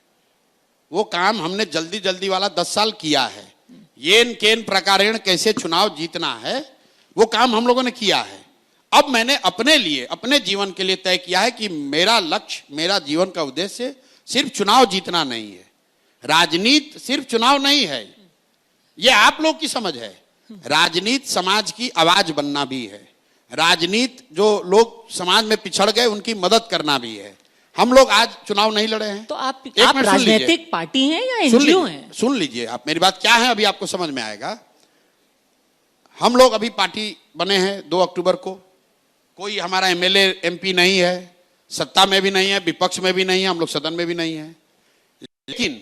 वो काम हमने जल्दी जल्दी वाला 10 साल किया है। येन केन प्रकारेण कैसे चुनाव जीतना है, वो काम हम लोगों ने किया है। अब मैंने अपने लिए, अपने जीवन के लिए तय किया है कि मेरा लक्ष्य, मेरा जीवन का उद्देश्य सिर्फ चुनाव जीतना नहीं है। राजनीति सिर्फ चुनाव नहीं है, ये आप लोग की समझ है। राजनीति समाज की आवाज बनना भी है। राजनीति जो लोग समाज में पिछड़ गए उनकी मदद करना भी है। हम लोग आज चुनाव नहीं लड़े हैं। तो आप राजनीतिक पार्टी हैं या एनजीओ हैं? सुन लीजिए आप मेरी बात, क्या है अभी आपको समझ में आएगा। हम लोग अभी पार्टी बने हैं 2 अक्टूबर को। कोई हमारा एमएलए एमपी नहीं है, सत्ता में भी नहीं है, विपक्ष में भी नहीं है, हम लोग सदन में भी नहीं है। लेकिन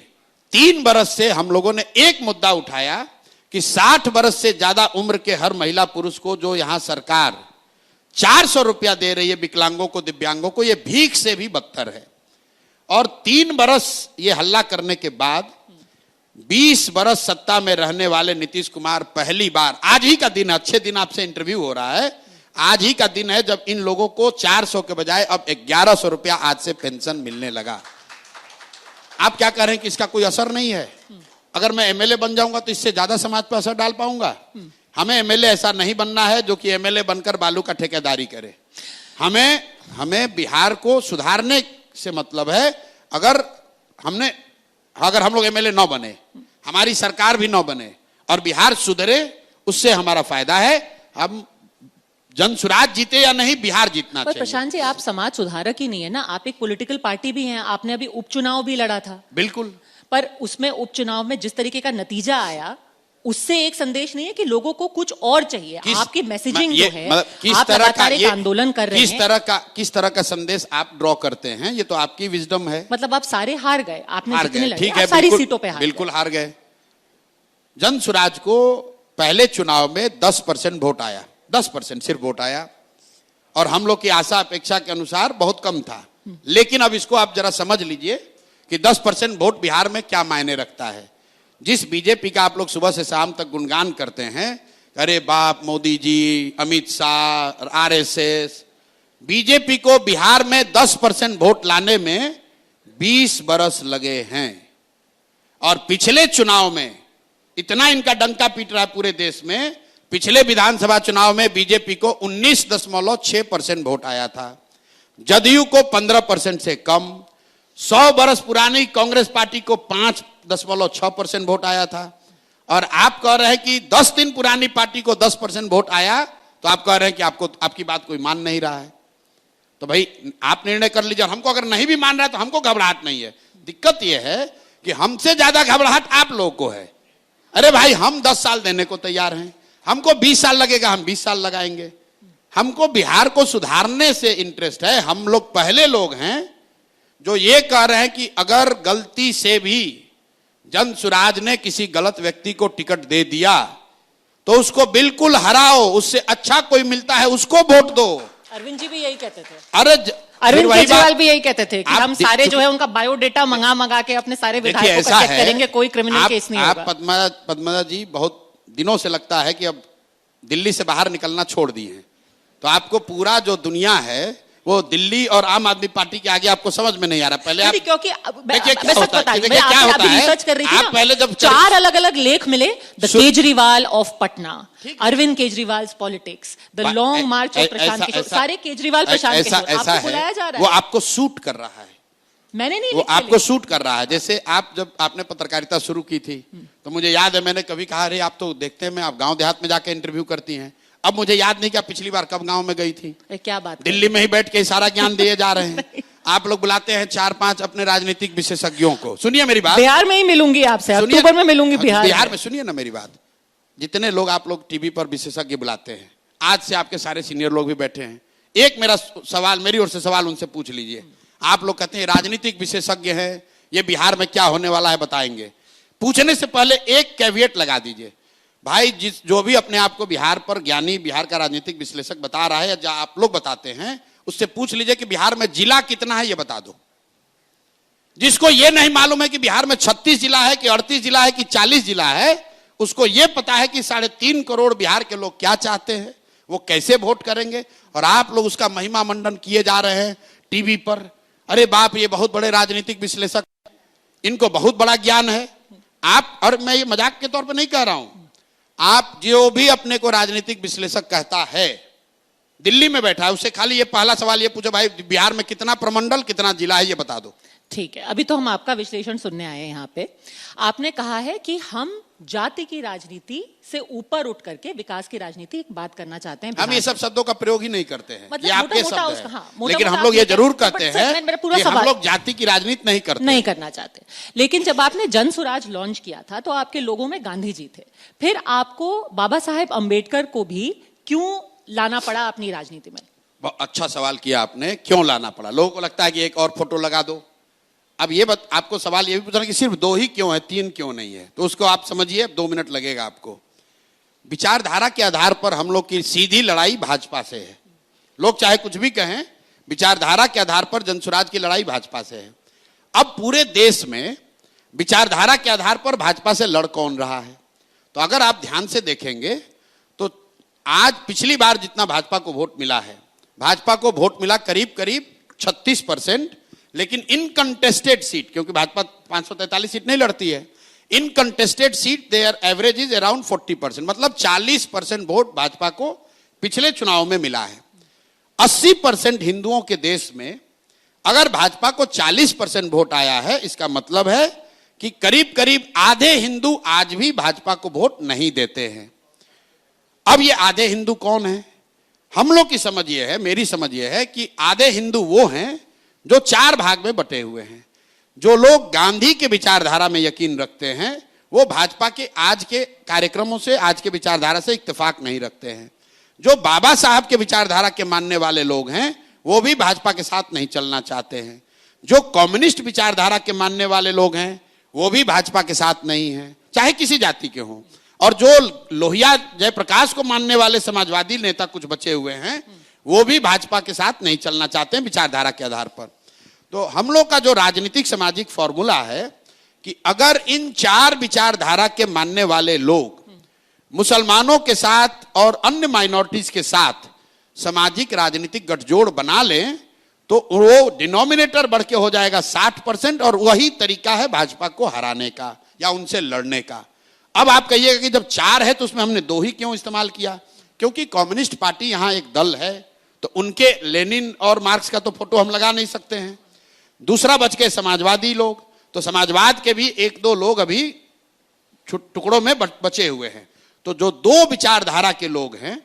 3 बरस से हम लोगों ने एक मुद्दा उठाया कि 60 बरस से ज्यादा उम्र के हर महिला पुरुष को जो यहां सरकार 400 रुपया दे रही है विकलांगों को, दिव्यांगों को, यह भीख से भी बदतर है। और 3 बरस ये हल्ला करने के बाद 20 बरस सत्ता में रहने वाले नीतीश कुमार पहली बार, आज ही का दिन, अच्छे दिन आपसे इंटरव्यू हो रहा है, आज ही का दिन है जब इन लोगों को 400 के बजाय अब 1100 रुपया आज से पेंशन मिलने लगा। आप क्या कह रहे हैं कि इसका कोई असर नहीं है? अगर मैं एमएलए बन जाऊंगा तो इससे ज्यादा समाज पर असर डाल पाऊंगा? हमें एमएलए ऐसा नहीं बनना है जो कि एमएलए बनकर बालू का ठेकेदारी करे। हमें बिहार को सुधारने से मतलब है अगर हम लोग एमएलए न बने, हमारी सरकार भी न बने और बिहार सुधरे, उससे हमारा फायदा है। हम जनसुराज जीते या नहीं, बिहार जीतना पर चाहिए। प्रशांत जी, आप समाज सुधारक ही नहीं है ना, आप एक पॉलिटिकल पार्टी भी हैं। आपने अभी उपचुनाव भी लड़ा था। बिल्कुल। पर उसमें उपचुनाव में जिस तरीके का नतीजा आया, उससे एक संदेश नहीं है कि लोगों को कुछ और चाहिए। आपकी मैसेजिंग जो है, आप लगातार एक आंदोलन कर रहे हैं। किस तरह का संदेश आप ड्रॉ करते हैं, ये तो आपकी विजडम है। मतलब आप सारे हार गए, आपने हार जितने गए, लड़े, ठीक आप है, सारी सीटों पे बिल्कुल हार गए। जनसुराज को पहले चुनाव में 10% वोट आया, 10% सिर्फ वोट आया, और हम लोग की आशा अपेक्षा के अनुसार बहुत कम था। लेकिन अब इसको आप जरा समझ लीजिए कि 10% वोट बिहार में क्या मायने रखता है। जिस बीजेपी का आप लोग सुबह से शाम तक गुणगान करते हैं, अरे बाप मोदी जी, अमित शाह, आरएसएस, बीजेपी को बिहार में 10% वोट लाने में 20 बरस लगे हैं। और पिछले चुनाव में इतना इनका डंका पीट रहा है पूरे देश में, पिछले विधानसभा चुनाव में बीजेपी को 19.6% वोट आया था, जदयू को 15% से कम। 100 बरस पुरानी कांग्रेस पार्टी को 5.6% वोट आया था। और आप कह रहे हैं कि 10 दिन पुरानी पार्टी को 10% वोट आया, तो आप कह रहे हैं कि आपकी बात कोई मान नहीं रहा है। तो भाई आप निर्णय कर लीजिए। हमको अगर नहीं भी मान रहा है तो हमको घबराहट नहीं है। दिक्कत यह है कि हमसे ज्यादा घबराहट आप लोगों को है। अरे भाई, हम 10 साल देने को तैयार हैं, हमको 20 साल लगेगा, हम 20 साल लगाएंगे। हमको बिहार को सुधारने से इंटरेस्ट है। हम लोग पहले लोग हैं जो ये कह रहे हैं कि अगर गलती से भी जनसुराज ने किसी गलत व्यक्ति को टिकट दे दिया तो उसको बिल्कुल हराओ, उससे अच्छा कोई मिलता है उसको वोट दो। अरविंद जी भी यही कहते थे। अरविंद केजरीवाल भी यही कहते थे कि हम सारे जो है उनका बायोडेटा मंगा के अपने सारे विधायकों को चेक करेंगे, कोई क्रिमिनल केस नहीं होगा। पद्मजा जी, बहुत दिनों से लगता है कि अब दिल्ली से बाहर निकलना छोड़ दिए हैं, तो आपको पूरा जो दुनिया है वो दिल्ली और आम आदमी पार्टी के आगे आपको समझ में नहीं आ रहा। पहले आप क्योंकि देखिए क्या होता है, क्या होता है, रिसर्च कर रही थी आप पहले जब 4 अलग अलग लेख मिले, the Kejriwal of Patna, Arvind Kejriwal politics, the long march of Prashant Kishor, सारे केजरीवाल प्रशांत किशोर, आपको बुलाया जा रहा है। वो आपको सूट कर रहा है, मैंने नहीं, वो आपको सूट कर रहा है। जैसे आप जब आपने पत्रकारिता शुरू की थी तो मुझे याद है मैंने कभी कहा, अरे आप तो देखते हैं, आप गांव देहात में जाके इंटरव्यू करती हैं। अब मुझे याद नहीं कि आप पिछली बार कब गांव में गई थी। क्या बात, दिल्ली में ही बैठ के सारा ज्ञान दिए जा रहे हैं। आप लोग बुलाते हैं 4-5 अपने राजनीतिक विशेषज्ञों को। सुनिए मेरी बात, बिहार में ही मिलूंगी आपसे, अक्टूबर में मिलूंगी बिहार में। सुनिए ना मेरी बात, जितने लोग आप लोग टीवी पर विशेषज्ञ बुलाते हैं, आज से आपके सारे सीनियर लोग भी बैठे हैं। एक मेरा सवाल, मेरी ओर से सवाल उनसे पूछ लीजिए। आप लोग कहते हैं राजनीतिक विशेषज्ञ हैं, ये बिहार में क्या होने वाला है बताएंगे। पूछने से पहले एक कैविएट लगा दीजिए, भाई जो भी अपने आप को बिहार पर ज्ञानी, बिहार का राजनीतिक विश्लेषक बता रहा है या जो आप लोग बताते हैं, उससे पूछ लीजिए कि बिहार में जिला कितना है, ये बता दो। जिसको ये नहीं मालूम है कि बिहार में 36 जिला है कि 38 जिला है कि 40 जिला है, उसको ये पता है कि 3.5 करोड़ बिहार के लोग क्या चाहते हैं, वो कैसे वोट करेंगे। और आप लोग उसका महिमा मंडन किए जा रहे हैं टीवी पर। अरे बाप, ये बहुत बड़े राजनीतिक विश्लेषक, इनको बहुत बड़ा ज्ञान है। आप, और मैं ये मजाक के तौर पर नहीं कह रहा हूं, आप जो भी अपने को राजनीतिक विश्लेषक कहता है, दिल्ली में बैठा है, उससे खाली ये पहला सवाल ये पूछो, भाई बिहार में कितना प्रमंडल, कितना जिला है, ये बता दो। ठीक है, अभी तो हम आपका विश्लेषण सुनने आए हैं यहाँ पे। आपने कहा है कि हम जाति की राजनीति से ऊपर उठ करके विकास की राजनीति एक बात करना चाहते हैं। हम ये सब शब्दों का प्रयोग ही नहीं करते हैं, मतलब ये आपके शब्द हैं। हाँ, लेकिन हम लोग ये जरूर कहते हैं कि हम लोग जाति की राजनीति नहीं करना चाहते। लेकिन जब आपने जनसुराज लॉन्च किया था तो आपके लोगों में गांधी जी थे, फिर आपको बाबा साहेब अंबेडकर को भी क्यों लाना पड़ा अपनी राजनीति में? बहुत अच्छा सवाल किया आपने, क्यों लाना पड़ा। लोगों को लगता है कि एक और फोटो लगा दो। अब ये आपको सवाल ये भी पूछना कि सिर्फ 2 ही क्यों है, 3 क्यों नहीं है, तो उसको आप समझिए, 2 मिनट लगेगा आपको। विचारधारा के आधार पर हम लोग की सीधी लड़ाई भाजपा से है। लोग चाहे कुछ भी कहें, विचारधारा के आधार पर जनसुराज की लड़ाई भाजपा से है। अब पूरे देश में विचारधारा के आधार पर भाजपा से लड़ कौन रहा है, तो अगर आप ध्यान से देखेंगे तो आज पिछली बार जितना भाजपा को वोट मिला है, भाजपा को वोट मिला करीब करीब 36%, लेकिन इनकंटेस्टेड सीट, क्योंकि भाजपा 543 सीट नहीं लड़ती है, uncontested seat their average is around 40%, मतलब 40% वोट भाजपा को पिछले चुनाव में मिला है। 80% हिंदुओं के देश में अगर भाजपा को 40% वोट आया है, इसका मतलब है कि करीब करीब आधे हिंदू आज भी भाजपा को वोट नहीं देते हैं। अब ये आधे हिंदू कौन है? हम लोग की समझ ये है, मेरी समझ ये है कि आधे हिंदू वो हैं जो 4 भाग में बटे हुए हैं। जो लोग गांधी के विचारधारा में यकीन रखते हैं वो भाजपा के आज के कार्यक्रमों से, आज के विचारधारा से इत्तेफाक नहीं रखते हैं। जो बाबा साहब के विचारधारा के मानने वाले लोग हैं वो भी भाजपा के साथ नहीं चलना चाहते हैं। जो कम्युनिस्ट विचारधारा के मानने वाले लोग हैं वो भी भाजपा के साथ नहीं हैं, चाहे किसी जाति के हों। और जो लोहिया जयप्रकाश को मानने वाले समाजवादी नेता कुछ बचे हुए हैं वो भी भाजपा के साथ नहीं चलना चाहते हैं विचारधारा के आधार पर। तो हम लोग का जो राजनीतिक सामाजिक फॉर्मूला है कि अगर इन 4 विचारधारा के मानने वाले लोग मुसलमानों के साथ और अन्य माइनॉरिटीज के साथ सामाजिक राजनीतिक गठजोड़ बना लें तो वो डिनोमिनेटर बढ़ के हो जाएगा 60% और वही तरीका है भाजपा को हराने का या उनसे लड़ने का। अब आप कहिएगा कि जब 4 है तो उसमें हमने 2 ही क्यों इस्तेमाल किया? क्योंकि कम्युनिस्ट पार्टी यहां एक दल है तो उनके लेनिन और मार्क्स का तो फोटो हम लगा नहीं सकते हैं। दूसरा बच के समाजवादी लोग, तो समाजवाद के भी 1-2 लोग अभी टुकड़ों में बचे हुए हैं। तो जो 2 विचारधारा के लोग हैं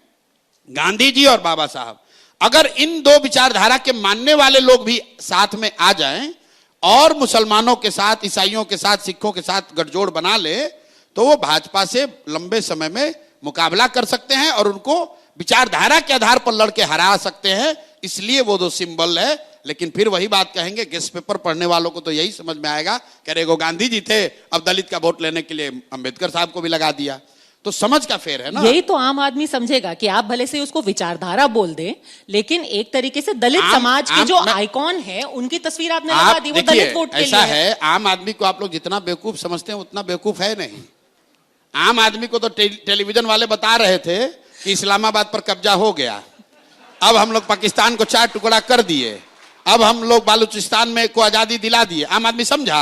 गांधी जी और बाबा साहब, अगर इन 2 विचारधारा के मानने वाले लोग भी साथ में आ जाएं और मुसलमानों के साथ, ईसाइयों के साथ, सिखों के साथ गठजोड़ बना ले तो वो भाजपा से लंबे समय में मुकाबला कर सकते हैं और उनको विचारधारा के आधार पर लड़के हरा सकते हैं। इसलिए वो 2 सिंबल है। लेकिन फिर वही बात कहेंगे, गेस्ट पेपर पढ़ने वालों को तो यही समझ में आएगा कि अरे वो गांधी जी थे, अब दलित का वोट लेने के लिए अंबेडकर साहब को भी लगा दिया। तो समझ का फेर है ना। यही तो आम आदमी समझेगा कि आप भले से उसको विचारधारा बोल दें लेकिन एक तरीके से दलित समाज के जो आइकॉन है उनकी तस्वीर आपने लगा दी, वो दलित वोट के लिए ऐसा है। आम आदमी को आप लोग जितना बेवकूफ समझते हैं उतना बेवकूफ है नहीं। आम आदमी को तो टेलीविजन वाले बता रहे थे कि इस्लामाबाद पर कब्जा हो गया, अब हम लोग पाकिस्तान को 4 टुकड़ा कर दिए, अब हम लोग बालूचिस्तान में को आजादी दिला दिए। आम आदमी समझा?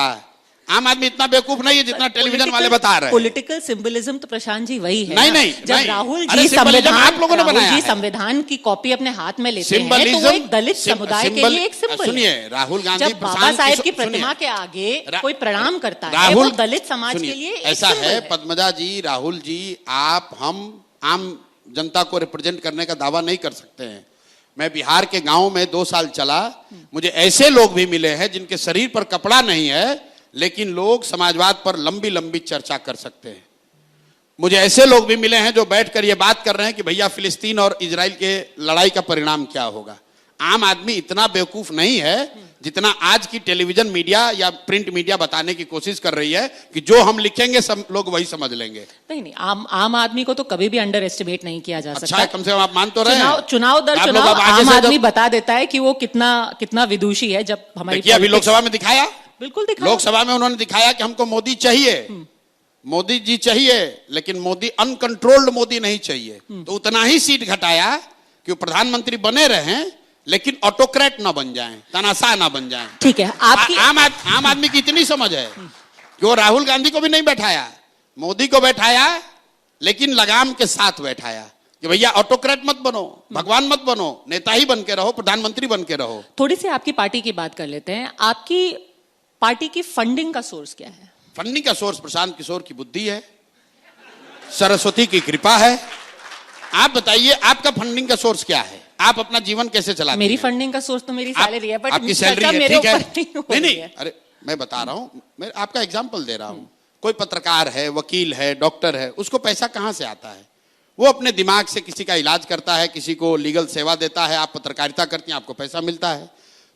आम आदमी इतना बेवकूफ नहीं है जितना टेलीविजन वाले बता रहे हैं। पॉलिटिकल सिंबलिज्म तो प्रशांत जी वही है। नहीं, जब नहीं, राहुल अरे जी सिंबलिज्म आप लोगों ने बनाया है। संविधान की कॉपी अपने हाथ में लेते हैं तो वो एक दलित समुदाय के लिए एक सिंबल है। सुनिए, राहुल गांधी जब बाबा साहेब की प्रतिमा के आगे कोई प्रणाम करता है वो दलित समाज के लिए ऐसा है। पद्मजा जी, राहुल जी, आप हम आम जनता को रिप्रेजेंट करने का दावा नहीं कर सकते हैं। मैं बिहार के गांव में 2 साल चला, मुझे ऐसे लोग भी मिले हैं जिनके शरीर पर कपड़ा नहीं है लेकिन लोग समाजवाद पर लंबी लंबी चर्चा कर सकते हैं। मुझे ऐसे लोग भी मिले हैं जो बैठकर ये बात कर रहे हैं कि भैया फिलिस्तीन और इजराइल के लड़ाई का परिणाम क्या होगा। आम आदमी इतना बेवकूफ नहीं है जितना आज की टेलीविजन मीडिया या प्रिंट मीडिया बताने की कोशिश कर रही है कि जो हम लिखेंगे सब लोग वही समझ लेंगे। नहीं, आम आदमी को तो कभी भी अंडर एस्टिमेट नहीं किया जा सकता। अच्छा, कम से कम आप मान तो रहे हैं। चुनाव दर चुनाव आम आदमी बता देता है कि वो कितना विदुषी है। जब हमारी अभी लोकसभा में दिखाया, बिल्कुल दिखाया, लोकसभा में उन्होंने दिखाया कि हमको मोदी चाहिए, मोदी जी चाहिए, लेकिन मोदी अनकंट्रोल्ड मोदी नहीं चाहिए। तो उतना ही सीट घटाया कि वो प्रधानमंत्री बने रहे लेकिन ऑटोक्रेट ना बन जाएं, तानाशाह ना बन जाएं। ठीक है, आपकी आम आदमी की इतनी समझ है कि वो राहुल गांधी को भी नहीं बैठाया, मोदी को बैठाया लेकिन लगाम के साथ बैठाया कि भैया ऑटोक्रेट मत बनो, भगवान मत बनो, नेता ही बन के रहो, प्रधानमंत्री बन के रहो। थोड़ी सी आपकी पार्टी की बात कर लेते हैं। आपकी पार्टी की फंडिंग का सोर्स क्या है? फंडिंग का सोर्स प्रशांत किशोर की बुद्धि है, सरस्वती की कृपा है। आप बताइए आपका फंडिंग का सोर्स क्या है? आप अपना जीवन कैसे चलाते हैं? मेरी फंडिंग का सोर्स तो मेरी सैलरी है, बट आपकी सैलरी है, ठीक है। नहीं, है। अरे मैं बता रहा हूं, मैं आपका एग्जांपल दे रहा हूं। कोई पत्रकार है, वकील है, डॉक्टर है, उसको पैसा कहां से आता है? वो अपने दिमाग से किसी का इलाज करता है, किसी को लीगल सेवा देता है। आप पत्रकारिता करती हैं, आपको पैसा मिलता है।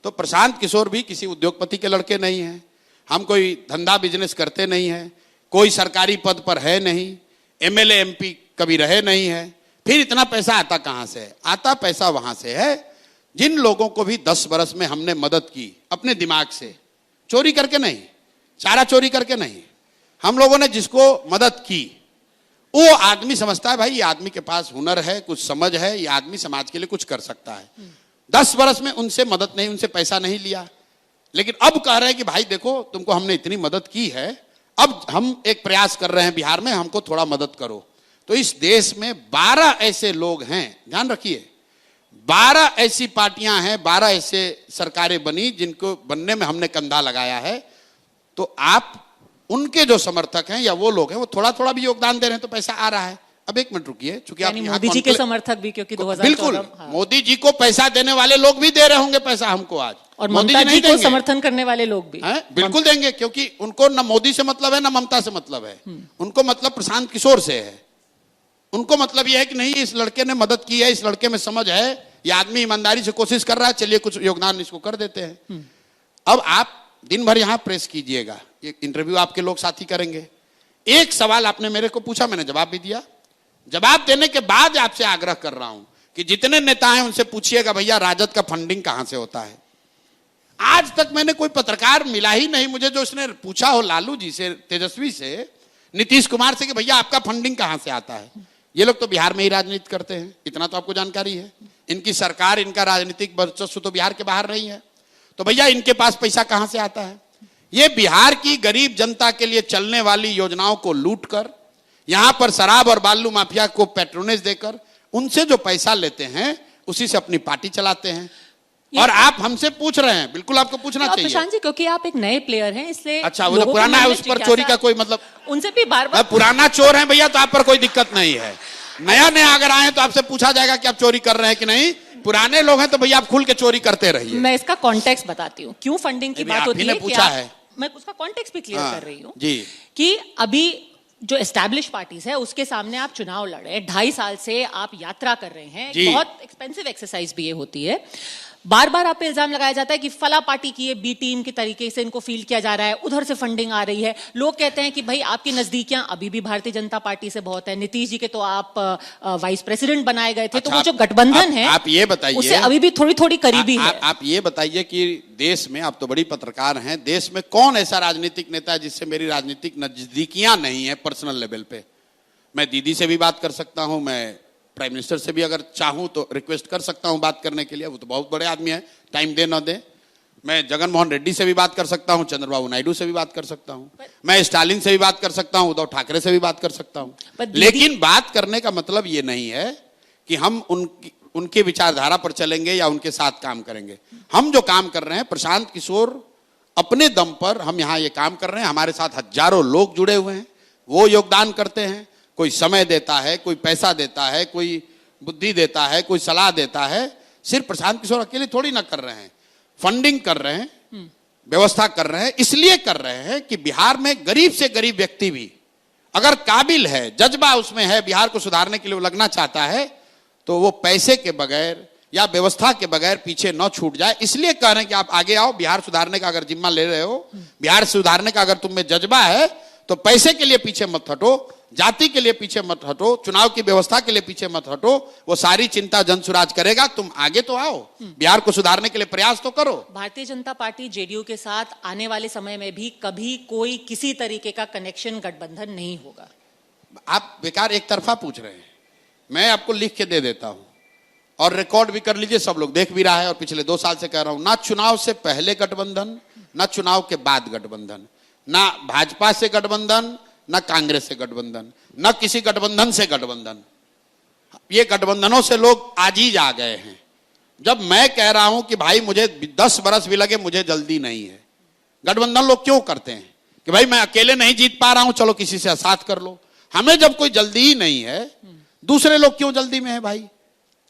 तो प्रशांत किशोर भी किसी उद्योगपति के लड़के नहीं है, हम कोई धंधा बिजनेस करते नहीं है, कोई सरकारी पद पर है नहीं, एमएलए एमपी कभी रहे नहीं है। फिर इतना पैसा आता कहां से? आता पैसा वहां से है जिन लोगों को भी 10 बरस में हमने मदद की अपने दिमाग से, चोरी करके नहीं, चारा चोरी करके नहीं। हम लोगों ने जिसको मदद की वो आदमी समझता है भाई ये आदमी के पास हुनर है, कुछ समझ है, ये आदमी समाज के लिए कुछ कर सकता है। 10 बरस में उनसे मदद नहीं, उनसे पैसा नहीं लिया, लेकिन अब कह रहे हैं कि भाई देखो तुमको हमने इतनी मदद की है, अब हम एक प्रयास कर रहे हैं बिहार में, हमको थोड़ा मदद करो। तो इस देश में 12 ऐसे लोग हैं, ध्यान रखिए, 12 ऐसी पार्टियां हैं, 12 ऐसे सरकारें बनी जिनको बनने में हमने कंधा लगाया है। तो आप उनके जो समर्थक हैं या वो लोग हैं, वो थोड़ा थोड़ा भी योगदान दे रहे हैं तो पैसा आ रहा है। अब एक मिनट रुकिए, चूंकि आप यहाँ मोदी जी के समर्थक भी, क्योंकि 2014 बिल्कुल मोदी जी को पैसा देने वाले लोग भी दे रहे होंगे पैसा हमको आज, और मोदी ममता जी जी नहीं को देंगे। समर्थन करने वाले लोग भी बिल्कुल देंगे, क्योंकि उनको न मोदी से मतलब है न ममता से मतलब है। उनको मतलब प्रशांत किशोर से है। उनको मतलब यह है कि नहीं, इस लड़के ने मदद की है, इस लड़के में समझ है, ये आदमी ईमानदारी से कोशिश कर रहा है, चलिए कुछ योगदान इसको कर देते हैं। अब आप दिन भर यहां प्रेस कीजिएगा, ये इंटरव्यू आपके लोग साथी करेंगे। एक सवाल आपने मेरे को पूछा, मैंने जवाब भी दिया। जवाब देने के बाद आपसे आग्रह कर रहा हूं कि जितने नेता हैं उनसे पूछिएगा भैया राजद का फंडिंग कहां से होता है। आज तक मैंने कोई पत्रकार मिला ही नहीं मुझे जो उसने पूछा हो लालू जी से, तेजस्वी से, नीतीश कुमार से कि भैया आपका फंडिंग कहां से आता है। ये लोग तो बिहार में ही राजनीति करते हैं, इतना तो आपको जानकारी है। इनकी सरकार, इनका राजनीतिक वर्चस्व तो बिहार के बाहर नहीं है, तो भैया इनके पास पैसा कहां से आता है। ये बिहार की गरीब जनता के लिए चलने वाली योजनाओं को लूटकर, यहां पर शराब और बालू माफिया को पैट्रोनेज देकर उनसे जो पैसा लेते हैं उसी से अपनी पार्टी चलाते हैं। और आप हमसे पूछ रहे हैं, बिल्कुल आपको पूछना चाहिए प्रशांत जी, क्योंकि आप एक नए प्लेयर हैं इसलिए। अच्छा, वो तो पुराना है, उस पर चोरी का कोई मतलब, उनसे भी बार बार पुराना चोर है भैया तो आप पर कोई दिक्कत नहीं है। नया नया अगर आए तो आपसे पूछा जाएगा कि आप चोरी कर रहे हैं कि नहीं। पुराने लोग हैं तो भैया आप खुल के चोरी करते रहिए। मैं इसका कॉन्टेक्स्ट बताती हूँ, क्यों फंडिंग की बात होती है। पूछा है, मैं उसका कॉन्टेक्स्ट भी क्लियर कर रही हूँ जी, कि अभी जो एस्टैब्लिश पार्टीज है उसके सामने आप चुनाव लड़ रहे हैं, 2.5 साल से आप यात्रा कर रहे हैं, बहुत एक्सपेंसिव एक्सरसाइज भी ये होती है। बार बार आप पे इल्जाम लगाया जाता है कि फला पार्टी की ये बी टीम की तरीके से इनको फील किया जा रहा है, उधर से फंडिंग आ रही है। लोग कहते हैं कि भाई आपकी नजदीकियां अभी भी भारतीय जनता पार्टी से बहुत है। नीतीश जी के तो आप वाइस प्रेसिडेंट बनाए गए थे। अच्छा, तो वो जो गठबंधन है आप ये बताइए, उससे अभी भी थोड़ी थोड़ी करीबी है। आप ये बताइए कि देश में, आप तो बड़ी पत्रकार हैं, देश में कौन ऐसा राजनीतिक नेता है जिससे मेरी राजनीतिक नजदीकियां नहीं है पर्सनल लेवल पे। मैं दीदी से भी बात कर सकता हूं, मैं प्राइम मिनिस्टर से भी अगर चाहूं तो रिक्वेस्ट कर सकता हूं बात करने के लिए, वो तो बहुत बड़े आदमी है, टाइम दे ना दे। मैं जगन मोहन रेड्डी से भी बात कर सकता हूं, चंद्रबाबू नायडू से भी बात कर सकता हूं, मैं स्टालिन से भी बात कर सकता हूं, उद्धव ठाकरे से भी बात कर सकता हूं। लेकिन बात करने का मतलब ये नहीं है कि हम उनकी विचारधारा पर चलेंगे या उनके साथ काम करेंगे। हम जो काम कर रहे हैं, प्रशांत किशोर अपने दम पर हम यहां ये काम कर रहे हैं। हमारे साथ हजारों लोग जुड़े हुए हैं, वो योगदान करते हैं। कोई समय देता है, कोई पैसा देता है, कोई बुद्धि देता है, कोई सलाह देता है। सिर्फ प्रशांत किशोर अकेले थोड़ी ना कर रहे हैं, फंडिंग कर रहे हैं, व्यवस्था कर रहे हैं। इसलिए कर रहे हैं कि बिहार में गरीब से गरीब व्यक्ति भी अगर काबिल है, जज्बा उसमें है, बिहार को सुधारने के लिए वो लगना चाहता है, तो वो पैसे के बगैर या व्यवस्था के बगैर पीछे न छूट जाए। इसलिए कह रहे हैं कि आप आगे आओ, बिहार सुधारने का अगर जिम्मा ले रहे हो, बिहार सुधारने का अगर तुम में जज्बा है, तो पैसे के लिए पीछे मत हटो, जाति के लिए पीछे मत हटो, चुनाव की व्यवस्था के लिए पीछे मत हटो। वो सारी चिंता जनसुराज करेगा, तुम आगे तो आओ, बिहार को सुधारने के लिए प्रयास तो करो। भारतीय जनता पार्टी जेडीयू के साथ आने वाले समय में भी कभी कोई किसी तरीके का कनेक्शन, गठबंधन नहीं होगा। आप बेकार एक तरफा पूछ रहे हैं, मैं आपको लिख के दे देता हूं और रिकॉर्ड भी कर लीजिए, सब लोग देख भी रहा है। और पिछले 2 साल से कह रहा हूं, ना चुनाव से पहले गठबंधन, ना चुनाव के बाद गठबंधन, ना भाजपा से गठबंधन, ना कांग्रेस से गठबंधन, ना किसी गठबंधन से गठबंधन। ये गठबंधनों से लोग आज ही आ गए हैं। जब मैं कह रहा हूं कि भाई मुझे 10 बरस भी लगे, मुझे जल्दी नहीं है। गठबंधन लोग क्यों करते हैं कि भाई मैं अकेले नहीं जीत पा रहा हूं, चलो किसी से साथ कर लो। हमें जब कोई जल्दी ही नहीं है, दूसरे लोग क्यों जल्दी में है भाई?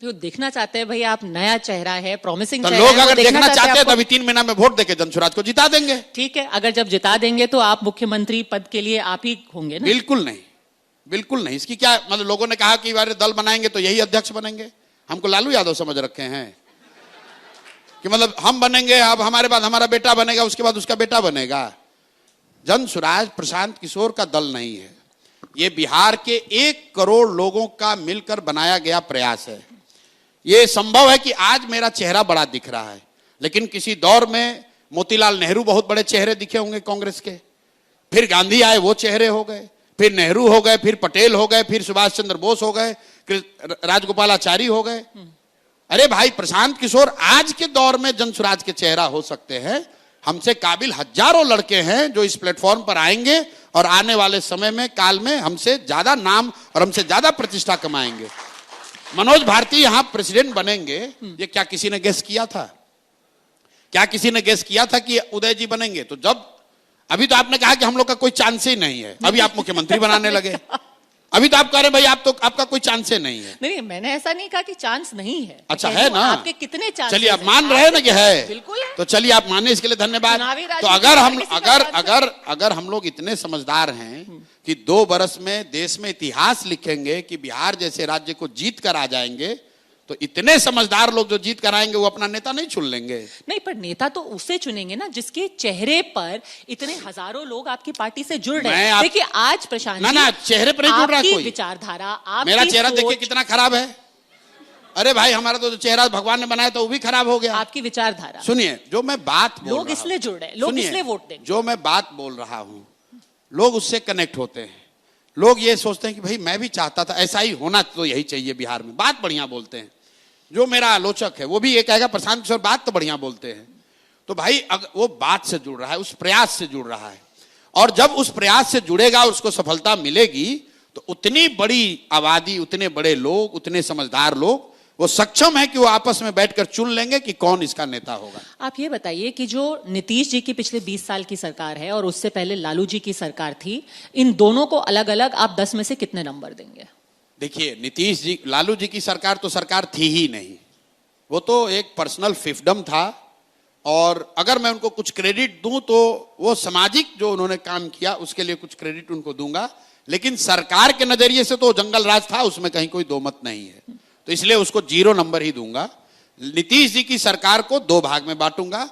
जो देखना चाहते हैं भाई आप नया चेहरा है, प्रॉमिसिंग तो लोग अगर देखना चाहते हैं तो अभी 3 महीना में वोट देके जनसुराज को जिता देंगे। ठीक है, अगर जब जिता देंगे तो आप मुख्यमंत्री पद के लिए आप ही होंगे ना? बिल्कुल नहीं, बिल्कुल नहीं। इसकी क्या मतलब, लोगों ने कहा कि बारे दल बनाएंगे तो यही अध्यक्ष बनेंगे। हमको लालू यादव समझ रखे हैं कि मतलब हम बनेंगे, अब हमारे बाद हमारा बेटा बनेगा, उसके बाद उसका बेटा बनेगा। जनसुराज प्रशांत किशोर का दल नहीं है, ये बिहार के 1 करोड़ लोगों का मिलकर बनाया गया प्रयास है। ये संभव है कि आज मेरा चेहरा बड़ा दिख रहा है, लेकिन किसी दौर में मोतीलाल नेहरू बहुत बड़े चेहरे दिखे होंगे कांग्रेस के, फिर गांधी आए वो चेहरे हो गए, फिर नेहरू हो गए, फिर पटेल हो गए, फिर सुभाष चंद्र बोस हो गए, राजगोपालाचारी हो गए। अरे भाई, प्रशांत किशोर आज के दौर में जनसुराज के चेहरा हो सकते हैं। हमसे काबिल हजारों लड़के हैं जो इस प्लेटफॉर्म पर आएंगे और आने वाले समय में, काल में हमसे ज्यादा नाम और हमसे ज्यादा प्रतिष्ठा कमाएंगे। मनोज भारती यहां प्रेसिडेंट बनेंगे, ये क्या किसी ने गेस किया था? क्या किसी ने गेस किया था कि उदय जी बनेंगे? तो जब अभी तो आपने कहा कि हम लोग का कोई चांस ही नहीं है, अभी आप मुख्यमंत्री बनाने लगे। अभी तो आप कह रहे भाई आप तो आपका कोई चांस ही नहीं है। नहीं, मैंने ऐसा नहीं कहा कि चांस नहीं है। अच्छा है ना? आपके कितने चांस? चलिए आप मान रहे हैं ना कि है, बिल्कुल है। तो चलिए आप माने, इसके लिए धन्यवाद। तो अगर हम लोग इतने समझदार हैं कि 2 बरस में देश में इतिहास लिखेंगे कि बिहार जैसे राज्य को जीत कर आ जाएंगे, तो इतने समझदार लोग जो जीत कर आएंगे वो अपना नेता नहीं चुन लेंगे? नहीं, पर नेता तो उसे चुनेंगे ना जिसके चेहरे पर इतने हजारों लोग आपकी पार्टी से जुड़ रहे हैं। देखिए आज प्रशांत जी, ना चेहरे पर नहीं जुड़ रहा कोई। विचारधारा, आपकी मेरा चेहरा देखिए कितना खराब है। अरे भाई हमारा तो चेहरा भगवान ने बनाया तो वो भी खराब हो गया। आपकी विचारधारा, सुनिए, जो मैं बात बोल लोग इसलिए जुड़ रहे हैं, लोग इसलिए वोट देंगे। जो मैं बात बोल रहा हूं, लोग उससे कनेक्ट होते हैं। लोग ये सोचते हैं कि भाई मैं भी चाहता था, ऐसा ही होना तो यही चाहिए बिहार में। बात बढ़िया बोलते हैं। जो मेरा आलोचक है वो भी ये कहेगा प्रशांत किशोर बात तो बढ़िया बोलते हैं। तो भाई वो बात से जुड़ रहा है, उस प्रयास से जुड़ रहा है, और जब उस प्रयास से जुड़ेगा उसको सफलता मिलेगी तो उतनी बड़ी आबादी, उतने बड़े लोग, उतने समझदार लोग वो सक्षम है कि वो आपस में बैठकर चुन लेंगे कि कौन इसका नेता होगा। आप ये बताइए कि जो नीतीश जी की पिछले 20 साल की सरकार है और उससे पहले लालू जी की सरकार थी, इन दोनों को अलग अलग आप 10 में से कितने नंबर देंगे? देखिए, नीतीश जी, लालू जी की सरकार तो सरकार थी ही नहीं, वो तो एक पर्सनल फिफ्डम था। और अगर मैं उनको कुछ क्रेडिट दूं तो वो सामाजिक जो उन्होंने काम किया उसके लिए कुछ क्रेडिट उनको दूंगा, लेकिन सरकार के नजरिए से तो जंगल राज था, उसमें कहीं कोई दो मत नहीं है, तो इसलिए उसको 0 नंबर ही दूंगा। नीतीश जी की सरकार को 2 भाग में बांटूंगा।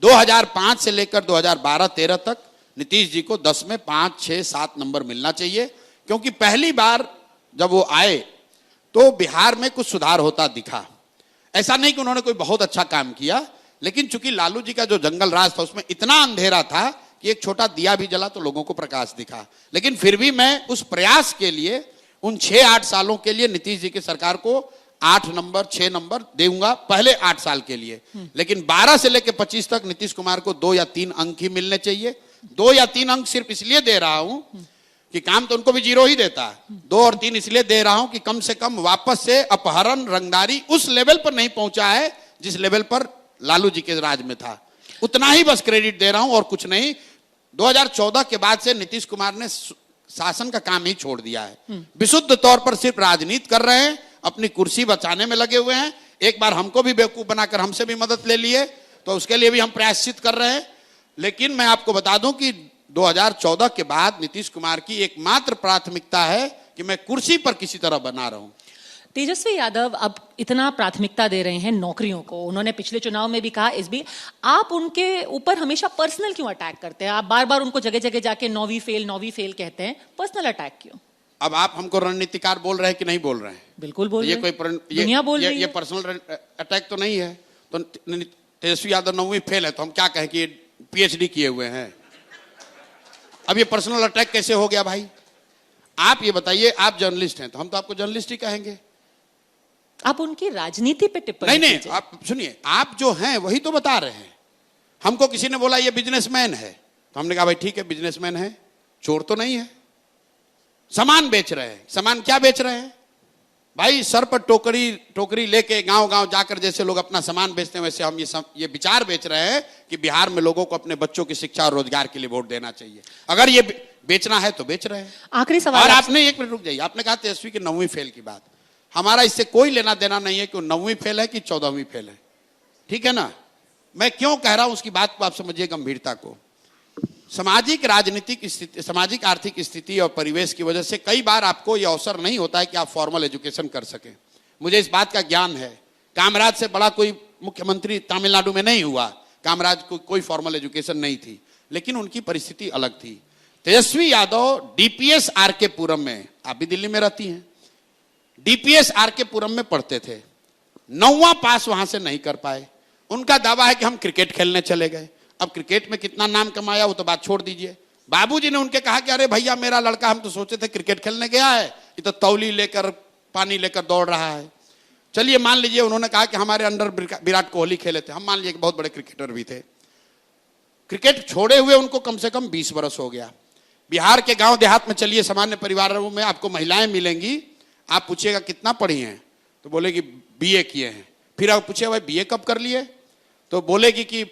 2005 से लेकर 2012-13 तक नीतीश जी को 10 में 5, 6, 7 नंबर मिलना चाहिए, क्योंकि पहली बार जब वो आए तो बिहार में कुछ सुधार होता दिखा। ऐसा नहीं कि उन्होंने कोई बहुत अच्छा काम किया, लेकिन चूंकि लालू जी का जो जंगल राज था उसमें इतना अंधेरा था कि एक छोटा दिया भी जला तो लोगों को प्रकाश दिखा। लेकिन फिर भी मैं उस प्रयास के लिए, उन 6-8 सालों के लिए नीतीश जी की सरकार को 8 नंबर 6 नंबर दूंगा, पहले 8 साल के लिए। लेकिन 12 से लेकर 25 तक नीतीश कुमार को 2 या 3 अंक ही मिलने चाहिए। 2 या 3 अंक सिर्फ इसलिए दे रहा हूं कि काम तो उनको भी 0 ही देता है। 2 और 3 इसलिए दे रहा हूं कि कम से कम वापस से अपहरण, रंगदारी उस लेवल पर नहीं पहुंचा है जिस लेवल पर लालू जी के राज में था। उतना ही बस क्रेडिट दे रहा हूं और कुछ नहीं। 2014 के बाद से नीतीश कुमार ने शासन का काम ही छोड़ दिया है। विशुद्ध तौर पर सिर्फ राजनीति कर रहे हैं, अपनी कुर्सी बचाने में लगे हुए हैं। एक बार हमको भी बेवकूफ बनाकर हमसे भी मदद ले लिए, तो उसके लिए भी हम प्रायश्चित कर रहे हैं। लेकिन मैं आपको बता दूं कि 2014 के बाद नीतीश कुमार की एकमात्र प्राथमिकता है कि मैं कुर्सी पर किसी तरह बना रहूं। तेजस्वी यादव अब इतना प्राथमिकता दे रहे हैं नौकरियों को। उन्होंने पिछले चुनाव में भी कहा, इस भी आप उनके ऊपर हमेशा पर्सनल क्यों अटैक करते हैं? आप बार बार उनको जगह जगह जाके 9वीं फेल कहते हैं, पर्सनल अटैक क्यों? अब आप हमको रणनीतिकार बोल रहे हैं कि नहीं बोल रहे हैं? बिल्कुल बोल रहे हैं। दुनिया बोल रही है। ये पर्सनल अटैक तो नहीं है। तो तेजस्वी यादव 9वीं फेल है तो हम क्या कहें कि PhD किए हुए हैं? अब ये पर्सनल अटैक कैसे हो गया भाई? आप ये बताइए, आप जर्नलिस्ट हैं तो हम तो आपको जर्नलिस्ट ही कहेंगे। आप उनकी राजनीति पे टिप्पणी नहीं, आप सुनिए, आप जो हैं वही तो बता रहे हैं। हमको किसी ने बोला ये बिजनेसमैन है तो हमने कहा भाई ठीक है, बिजनेसमैन है, चोर तो नहीं है। सामान बेच रहे हैं, सामान क्या बेच रहे हैं भाई? सर पर टोकरी लेके गांव गांव जाकर जैसे लोग अपना सामान बेचते हैं, वैसे हम ये विचार बेच रहे हैं कि बिहार में लोगों को अपने बच्चों की शिक्षा और रोजगार के लिए वोट देना चाहिए। अगर ये बेचना है तो बेच रहे हैं। आखिरी सवाल। और आपने 1 मिनट रुक जाइए, आपने कहा तेजस्वी की 9वीं फेल की बात, हमारा इससे कोई लेना देना नहीं है कि वो 9वीं फेल है कि 14वीं फेल है, ठीक है ना? मैं क्यों कह रहा हूं उसकी बात को आप समझिए गंभीरता को। सामाजिक राजनीतिक स्थिति, सामाजिक आर्थिक स्थिति और परिवेश की वजह से कई बार आपको यह अवसर नहीं होता है कि आप फॉर्मल एजुकेशन कर सकें। मुझे इस बात का ज्ञान है। कामराज से बड़ा कोई मुख्यमंत्री तमिलनाडु में नहीं हुआ। कामराज को कोई फॉर्मल एजुकेशन नहीं थी, लेकिन उनकी परिस्थिति अलग थी। तेजस्वी यादव DPS RK पुरम में, आप भी दिल्ली में रहती हैं, DPS RK पुरम में पढ़ते थे। 9वां पास वहां से नहीं कर पाए। उनका दावा है कि हम क्रिकेट खेलने चले गए। अब क्रिकेट में कितना नाम कमाया वो तो बात छोड़ दीजिए। बाबूजी ने उनके कहा कि अरे भैया मेरा लड़का, हम तो सोचे थे क्रिकेट खेलने गया है, ये तो तौली लेकर पानी लेकर दौड़ रहा है। चलिए मान लीजिए उन्होंने कहा कि हमारे अंडर विराट कोहली खेले थे, हम मान लीजिए कि बहुत बड़े क्रिकेटर भी थे। क्रिकेट छोड़े हुए उनको कम से कम 20 वर्ष हो गया। बिहार के गांव देहात में चलिए, सामान्य परिवारों में आपको महिलाएं मिलेंगी, आप पूछिएगा कितना पढ़ी हैं तो बोलेगी बीए किए हैं। फिर आप पूछे भाई बीए कब कर लिए, तो बोलेगी कि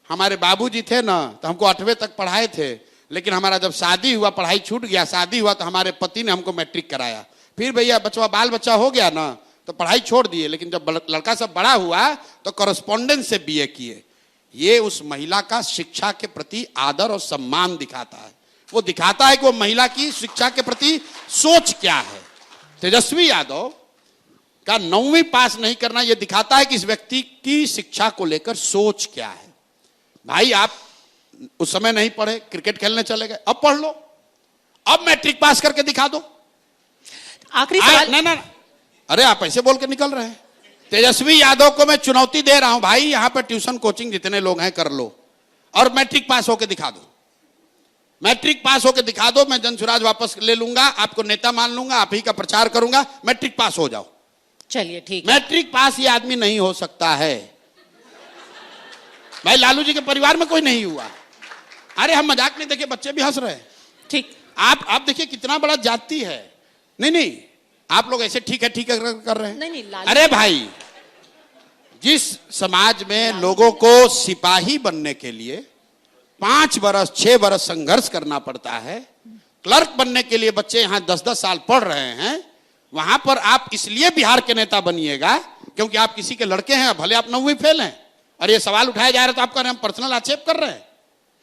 हमारे बाबूजी थे ना तो हमको 8वीं तक पढ़ाए थे, लेकिन हमारा जब शादी हुआ पढ़ाई छूट गया, शादी हुआ तो हमारे पति ने हमको मैट्रिक कराया, फिर भैया बचवा बाल बच्चा हो गया ना तो पढ़ाई छोड़ दिए, लेकिन जब लड़का सब बड़ा हुआ तो कॉरेस्पॉन्डेंस से बीए किए। ये उस महिला का शिक्षा के प्रति आदर और सम्मान दिखाता है, वो दिखाता है कि वो महिला की शिक्षा के प्रति सोच क्या है। तेजस्वी यादव का 9वीं पास नहीं करना यह दिखाता है कि इस व्यक्ति की शिक्षा को लेकर सोच क्या है। भाई आप उस समय नहीं पढ़े, क्रिकेट खेलने चले गए, अब पढ़ लो, अब मैट्रिक पास करके दिखा दो। आखिरी सवाल। ना, अरे आप ऐसे बोल के निकल रहे हैं। तेजस्वी यादव को मैं चुनौती दे रहा हूं, भाई यहां पर ट्यूशन कोचिंग जितने लोग हैं कर लो और मैट्रिक पास होके दिखा दो, मैट्रिक पास होके दिखा दो। मैं जनसुराज वापस ले लूंगा, आपको नेता मान लूंगा, आप ही का प्रचार करूंगा, मैट्रिक पास हो जाओ। चलिए ठीक, मैट्रिक पास ये आदमी नहीं हो सकता है। भाई लालू जी के परिवार में कोई नहीं हुआ। अरे हम मजाक नहीं, देखिए बच्चे भी हंस रहे हैं। ठीक, आप देखिए कितना बड़ा जाति है। नहीं आप लोग ऐसे ठीक है कर रहे हैं। नहीं, अरे भाई जिस समाज में लोगों को सिपाही बनने के लिए 5 बरस 6 बरस संघर्ष करना पड़ता है, क्लर्क बनने के लिए बच्चे यहां 10-10 साल पढ़ रहे हैं, वहां पर आप इसलिए बिहार के नेता बनिएगा क्योंकि आप किसी के लड़के हैं, भले आप 9वीं फेल हैं। और ये सवाल उठाया जा रहा है तो आप कह रहे हैं हम पर्सनल आक्षेप कर रहे हैं।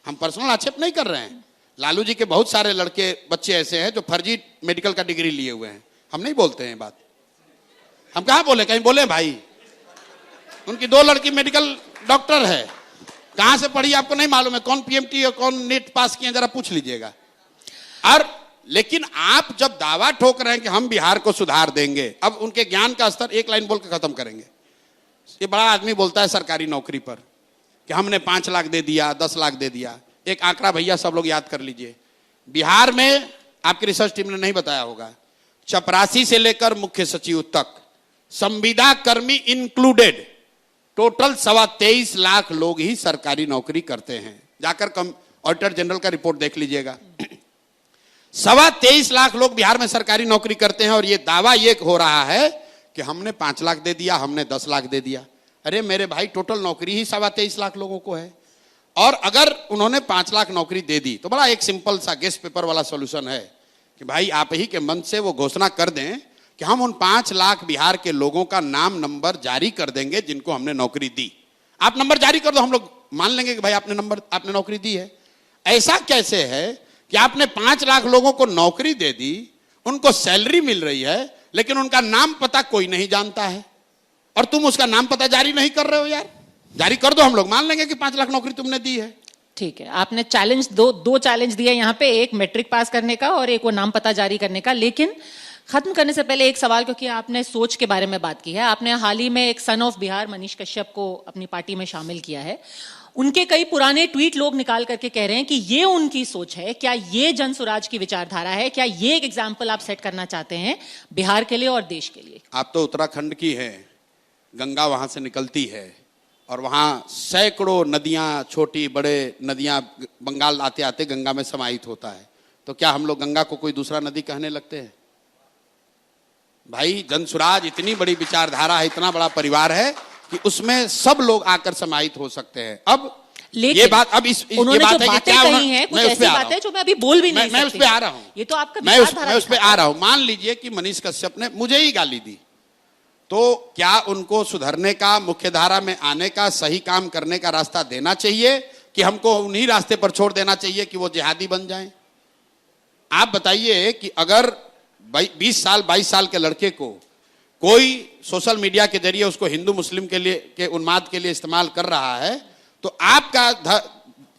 हम पर्सनल आक्षेप नहीं कर रहे हैं। लालू जी के बहुत सारे लड़के बच्चे ऐसे हैं जो फर्जी मेडिकल का डिग्री लिए हुए हैं। हम नहीं बोलते हैं बात, हम कहां बोले, कहीं बोले भाई। उनकी 2 लड़की मेडिकल डॉक्टर है, कहां से पढ़ी आपको नहीं मालूम है, कौन पीएमटी और कौन नीट पास किए जरा पूछ लीजिएगा। और लेकिन आप जब दावा ठोक रहे हैं कि हम बिहार को सुधार देंगे, अब उनके ज्ञान का स्तर एक लाइन बोल के खत्म करेंगे। ये बड़ा आदमी बोलता है सरकारी नौकरी पर कि हमने 5 लाख दे दिया, 10 लाख दे दिया। एक आंकड़ा भैया सब लोग याद कर लीजिए, बिहार में आपकी रिसर्च टीम ने नहीं बताया होगा, चपरासी से लेकर मुख्य सचिव तक संविदा कर्मी इंक्लूडेड टोटल 23.25 लाख लोग ही सरकारी नौकरी करते हैं। जाकर ऑडिटर जनरल का रिपोर्ट देख लीजिएगा। 23.25 लाख लोग बिहार में सरकारी नौकरी करते हैं और ये दावा ये हो रहा है कि हमने 5 लाख दे दिया, हमने 10 लाख दे दिया। अरे मेरे भाई टोटल नौकरी ही 23.25 लाख लोगों को है। और अगर उन्होंने 5 लाख नौकरी दे दी तो बड़ा एक सिंपल सा गेस्ट पेपर वाला सॉल्यूशन है कि भाई आप ही के मन से वो घोषणा कर दें कि हम उन 5 लाख बिहार के लोगों का नाम नंबर जारी कर देंगे जिनको हमने नौकरी दी। आप नंबर जारी कर दो, हम लोग मान लेंगे कि भाई आपने नौकरी दी है। ऐसा कैसे है कि आपने 5 लाख लोगों को नौकरी दे दी, उनको सैलरी मिल रही है, लेकिन उनका नाम पता कोई नहीं जानता है, और तुम उसका नाम पता जारी नहीं कर रहे हो। यार जारी कर दो, हम लोग मान लेंगे कि 5 लाख नौकरी तुमने दी है। ठीक है, आपने चैलेंज दो चैलेंज दिए यहाँ पे, एक मैट्रिक पास करने का और एक वो नाम पता जारी करने का। लेकिन खत्म करने से पहले एक सवाल, क्योंकि आपने सोच के बारे में बात की है, आपने हाल ही में एक सन ऑफ बिहार मनीष कश्यप को अपनी पार्टी में शामिल किया है। उनके कई पुराने ट्वीट लोग निकाल करके कह रहे हैं कि ये उनकी सोच है। क्या ये जनसुराज की विचारधारा है? क्या ये एक एग्जाम्पल आप सेट करना चाहते हैं बिहार के लिए और देश के लिए? आप तो उत्तराखंड की हैं, गंगा वहां से निकलती है और वहां सैकड़ों नदियां, छोटी बड़े नदियां बंगाल आते आते गंगा में समाहित होता है। तो क्या हम लोग गंगा को कोई दूसरा नदी कहने लगते हैं? भाई जनसुराज इतनी बड़ी विचारधारा है, इतना बड़ा परिवार है कि उसमें सब लोग आकर समाहित हो सकते हैं। अब ये बात, अब उन्होंने ये बात जो है कि बातें क्या कही हैं, कुछ ऐसी बातें जो मैं अभी बोल भी नहीं सकती। मैं उस पे आ रहा हूं, ये तो आपका मैं उस पे आ रहा हूं। मान लीजिए कि मनीष कश्यप ने मुझे ही गाली दी, तो क्या उनको सुधरने का, मुख्यधारा में आने का, सही काम करने का रास्ता देना चाहिए कि हमको उन्हीं रास्ते पर छोड़ देना चाहिए कि वो जिहादी बन जाएं? आप बताइए कि अगर 20 साल 22 साल के लड़के को कोई सोशल मीडिया के जरिए उसको हिंदू मुस्लिम के लिए के उन्माद के लिए इस्तेमाल कर रहा है, तो आपका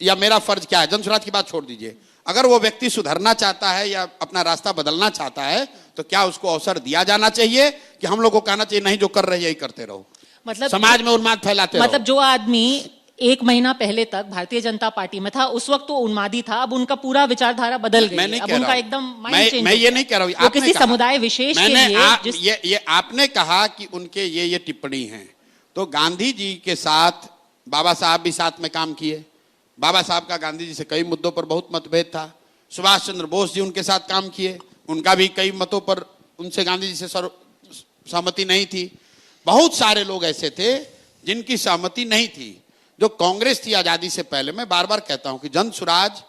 या मेरा फर्ज क्या है? जनसुराज की बात छोड़ दीजिए, अगर वो व्यक्ति सुधरना चाहता है या अपना रास्ता बदलना चाहता है तो क्या उसको अवसर दिया जाना चाहिए कि हम लोग को कहना चाहिए नहीं जो कर रहे यही करते रहो, मतलब समाज में उन्माद फैलाते रहो? मतलब जो आदमी 1 महीना पहले तक भारतीय जनता पार्टी में था, उस वक्त तो उन्मादी था, अब उनका पूरा विचारधारा बदल गई है। अब उनका एकदम माइंड चेंज। मैं ये नहीं कह रहा हूं, किसी समुदाय विशेष के लिए ये आपने कहा कि उनके ये टिप्पणी है, तो गांधी जी के साथ बाबा साहब भी साथ में काम किए। बाबा साहब का गांधी जी से कई मुद्दों पर बहुत मतभेद था। सुभाष चंद्र बोस जी उनके साथ काम किए, उनका भी कई मतों पर उनसे गांधी जी से सहमति नहीं थी। बहुत सारे लोग ऐसे थे जिनकी सहमति नहीं थी। जो कांग्रेस थी आजादी से पहले, मैं बार बार कहता हूं कि जन सुराज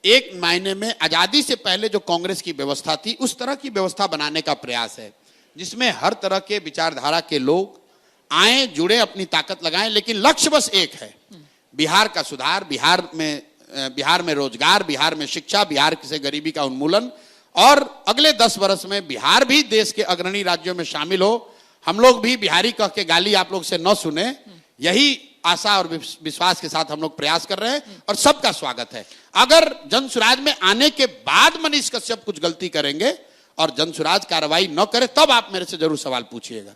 एक मायने में आजादी से पहले जो कांग्रेस की व्यवस्था थी उस तरह की व्यवस्था बनाने का प्रयास है, जिसमें हर तरह के विचारधारा के लोग आए, जुड़े, अपनी ताकत लगाएं, लेकिन लक्ष्य बस एक है, बिहार का सुधार, बिहार में रोजगार, बिहार में शिक्षा, बिहार से गरीबी का उन्मूलन, और अगले 10 वर्ष में बिहार भी देश के अग्रणी राज्यों में शामिल हो। हम लोग भी बिहारी कह के गाली आप लोग से न सुने, यही आशा और विश्वास के साथ हम लोग प्रयास कर रहे हैं, और सबका स्वागत है। अगर जनसुराज में आने के बाद मनीष कश्यप कुछ गलती करेंगे और जनसुराज कार्रवाई न करे, तब आप मेरे से जरूर सवाल पूछिएगा।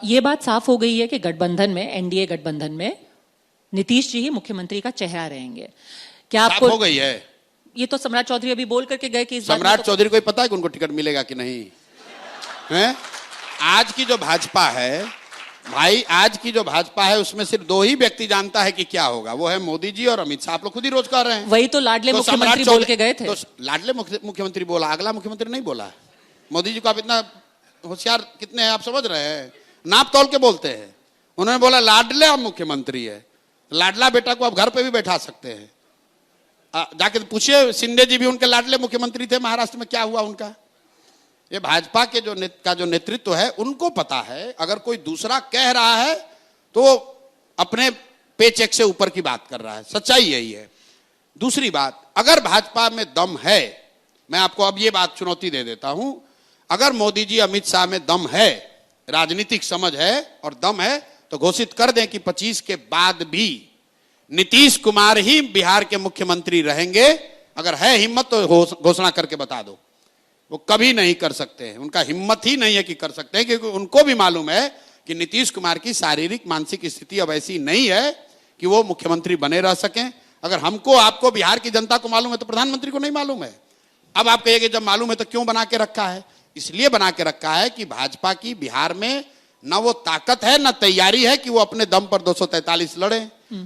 ये बात साफ हो गई है कि गठबंधन में, एनडीए गठबंधन में नीतीश जी ही मुख्यमंत्री का चेहरा रहेंगे। क्या आपको हो गई है? ये तो सम्राट चौधरी अभी बोल करके गए कि सम्राट चौधरी को पता है कि उनको टिकट मिलेगा कि नहीं है? आज की जो भाजपा है भाई, आज की जो भाजपा है उसमें सिर्फ 2 ही व्यक्ति जानता है कि क्या होगा, वो है मोदी जी और अमित शाह। आप लोग खुद ही रोज कह रहे हैं। वही तो लाडले मुख्यमंत्री बोल के गए थे। तो लाडले मुख्यमंत्री बोला, अगला मुख्यमंत्री नहीं बोला। मोदी जी को आप इतना होशियार कितने हैं आप समझ रहे हैं? नाप तोल के बोलते हैं। उन्होंने बोला लाडले अब मुख्यमंत्री है, लाडला बेटा को आप घर पे भी बैठा सकते हैं। जाके पूछिए, शिंदे जी भी उनके लाडले मुख्यमंत्री थे, महाराष्ट्र में क्या हुआ उनका। ये भाजपा के जो नेतृत्व है उनको पता है, अगर कोई दूसरा कह रहा है तो अपने पेचेक से ऊपर की बात कर रहा है, सच्चाई यही है। दूसरी बात, अगर भाजपा में दम है, मैं आपको अब ये बात चुनौती दे देता हूं, अगर मोदी जी अमित शाह में दम है, राजनीतिक समझ है और दम है, तो घोषित कर दें कि 25 के बाद भी नीतीश कुमार ही बिहार के मुख्यमंत्री रहेंगे। अगर है हिम्मत तो घोषणा करके बता दो। वो कभी नहीं कर सकते हैं, उनका हिम्मत ही नहीं है कि कर सकते हैं, क्योंकि उनको भी मालूम है कि नीतीश कुमार की शारीरिक मानसिक स्थिति अब ऐसी नहीं है कि वो मुख्यमंत्री बने रह सकें। अगर हमको, आपको, बिहार की जनता को मालूम है तो प्रधानमंत्री को नहीं मालूम है। अब आप कहिए कि जब मालूम है तो क्यों बना के रखा है? इसलिए बना के रखा है कि भाजपा की बिहार में न वो ताकत है न तैयारी है कि वो अपने दम पर 243 लड़े।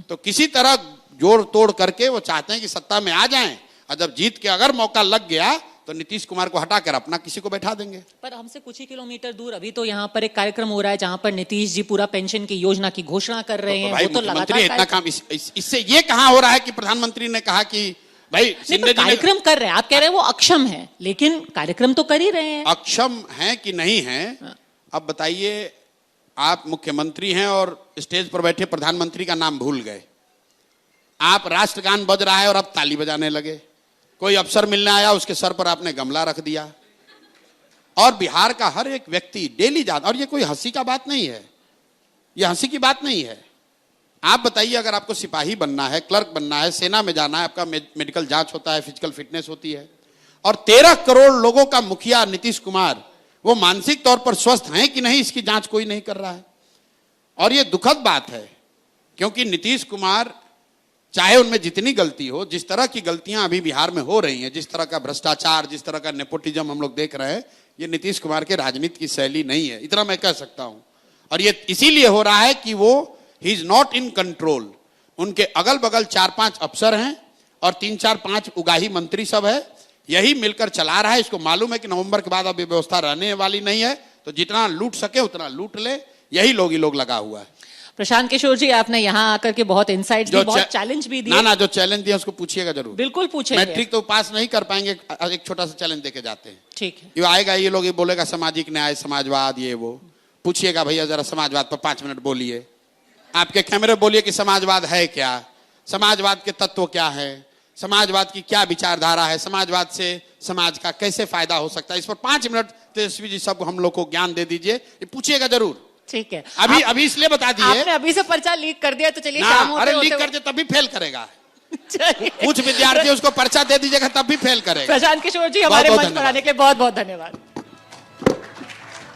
तो किसी तरह जोड़ तोड़ करके वो चाहते हैं कि सत्ता में आ जाएं, और जब जीत के अगर मौका लग गया तो नीतीश कुमार को हटाकर अपना किसी को बैठा देंगे। पर हमसे कुछ ही किलोमीटर दूर अभी तो यहाँ पर एक कार्यक्रम हो रहा है जहाँ पर नीतीश जी पूरा पेंशन की योजना की घोषणा कर रहे हैं। वो तो लगातार इतना काम इससे ये कहाँ हो रहा है कि प्रधानमंत्री ने कहा कि भाई शिंदे जी कार्यक्रम कर रहे हैं। आप कह रहे हैं वो अक्षम है, लेकिन कार्यक्रम तो कर ही रहे हैं। अक्षम है कि नहीं है? अब बताइए, आप मुख्यमंत्री हैं और स्टेज पर बैठे प्रधानमंत्री का नाम भूल गए। आप राष्ट्रगान बज रहा है और आप ताली बजाने लगे। कोई अफसर मिलने आया, उसके सर पर आपने गमला रख दिया। और बिहार का हर एक व्यक्ति डेली जाता, और ये कोई हंसी का बात नहीं है, ये हंसी की बात नहीं है। आप बताइए, अगर आपको सिपाही बनना है, क्लर्क बनना है, सेना में जाना है, आपका मेडिकल जांच होता है, फिजिकल फिटनेस होती है, और 13 करोड़ लोगों का मुखिया नीतीश कुमार, वो मानसिक तौर पर स्वस्थ हैं कि नहीं, इसकी जांच कोई नहीं कर रहा है। और ये दुखद बात है, क्योंकि नीतीश कुमार, चाहे उनमें जितनी गलती हो, जिस तरह की गलतियां अभी बिहार में हो रही हैं, जिस तरह का भ्रष्टाचार, जिस तरह का नेपोटिज्म हम लोग देख रहे हैं, ये नीतीश कुमार के राजनीति की शैली नहीं है, इतना मैं कह सकता हूं। और ये इसीलिए हो रहा है कि वो he is not in control. उनके अगल बगल 4-5 अफसर हैं और 3-4-5 उगाही मंत्री सब है, यही मिलकर चला रहा है। इसको मालूम है कि नवंबर के बाद अब ये व्यवस्था रहने वाली नहीं है, तो जितना लूट सके उतना लूट ले, यही लोग लगा हुआ है। प्रशांत किशोर जी, आपने यहाँ आकर के बहुत इनसाइट्स दी, बहुत चैलेंज भी दिए। ना जो चैलेंज दिया उसको पूछिएगा जरूर। बिल्कुल पूछेंगे। मैट्रिक तो पास नहीं कर पाएंगे, एक छोटा सा चैलेंज देके जाते हैं। ठीक है। ये आएगा, ये लोग ये बोलेगा सामाजिक न्याय, समाजवाद, ये वो। पूछिएगा भैया जरा समाजवाद पर 5 मिनट बोलिए, आपके कैमरे बोलिए कि समाजवाद है क्या, समाजवाद के तत्व क्या है, समाजवाद की क्या विचारधारा है, समाजवाद से समाज का कैसे फायदा हो सकता है। इस पर 5 मिनट तेजस्वी जी सब हम लोग को ज्ञान दे दीजिए, ये पूछिएगा जरूर। ठीक है। अभी इसलिए बता दिए, आपने अभी से पर्चा लीक कर दिया, तो चलिए अरे लीक कर दे तभी फेल करेगा। कुछ विद्यार्थी उसको पर्चा दे दीजिएगा तब भी फेल करेगा। प्रशांत किशोर जी, हमारे मंच पर आने के लिए बहुत बहुत धन्यवाद।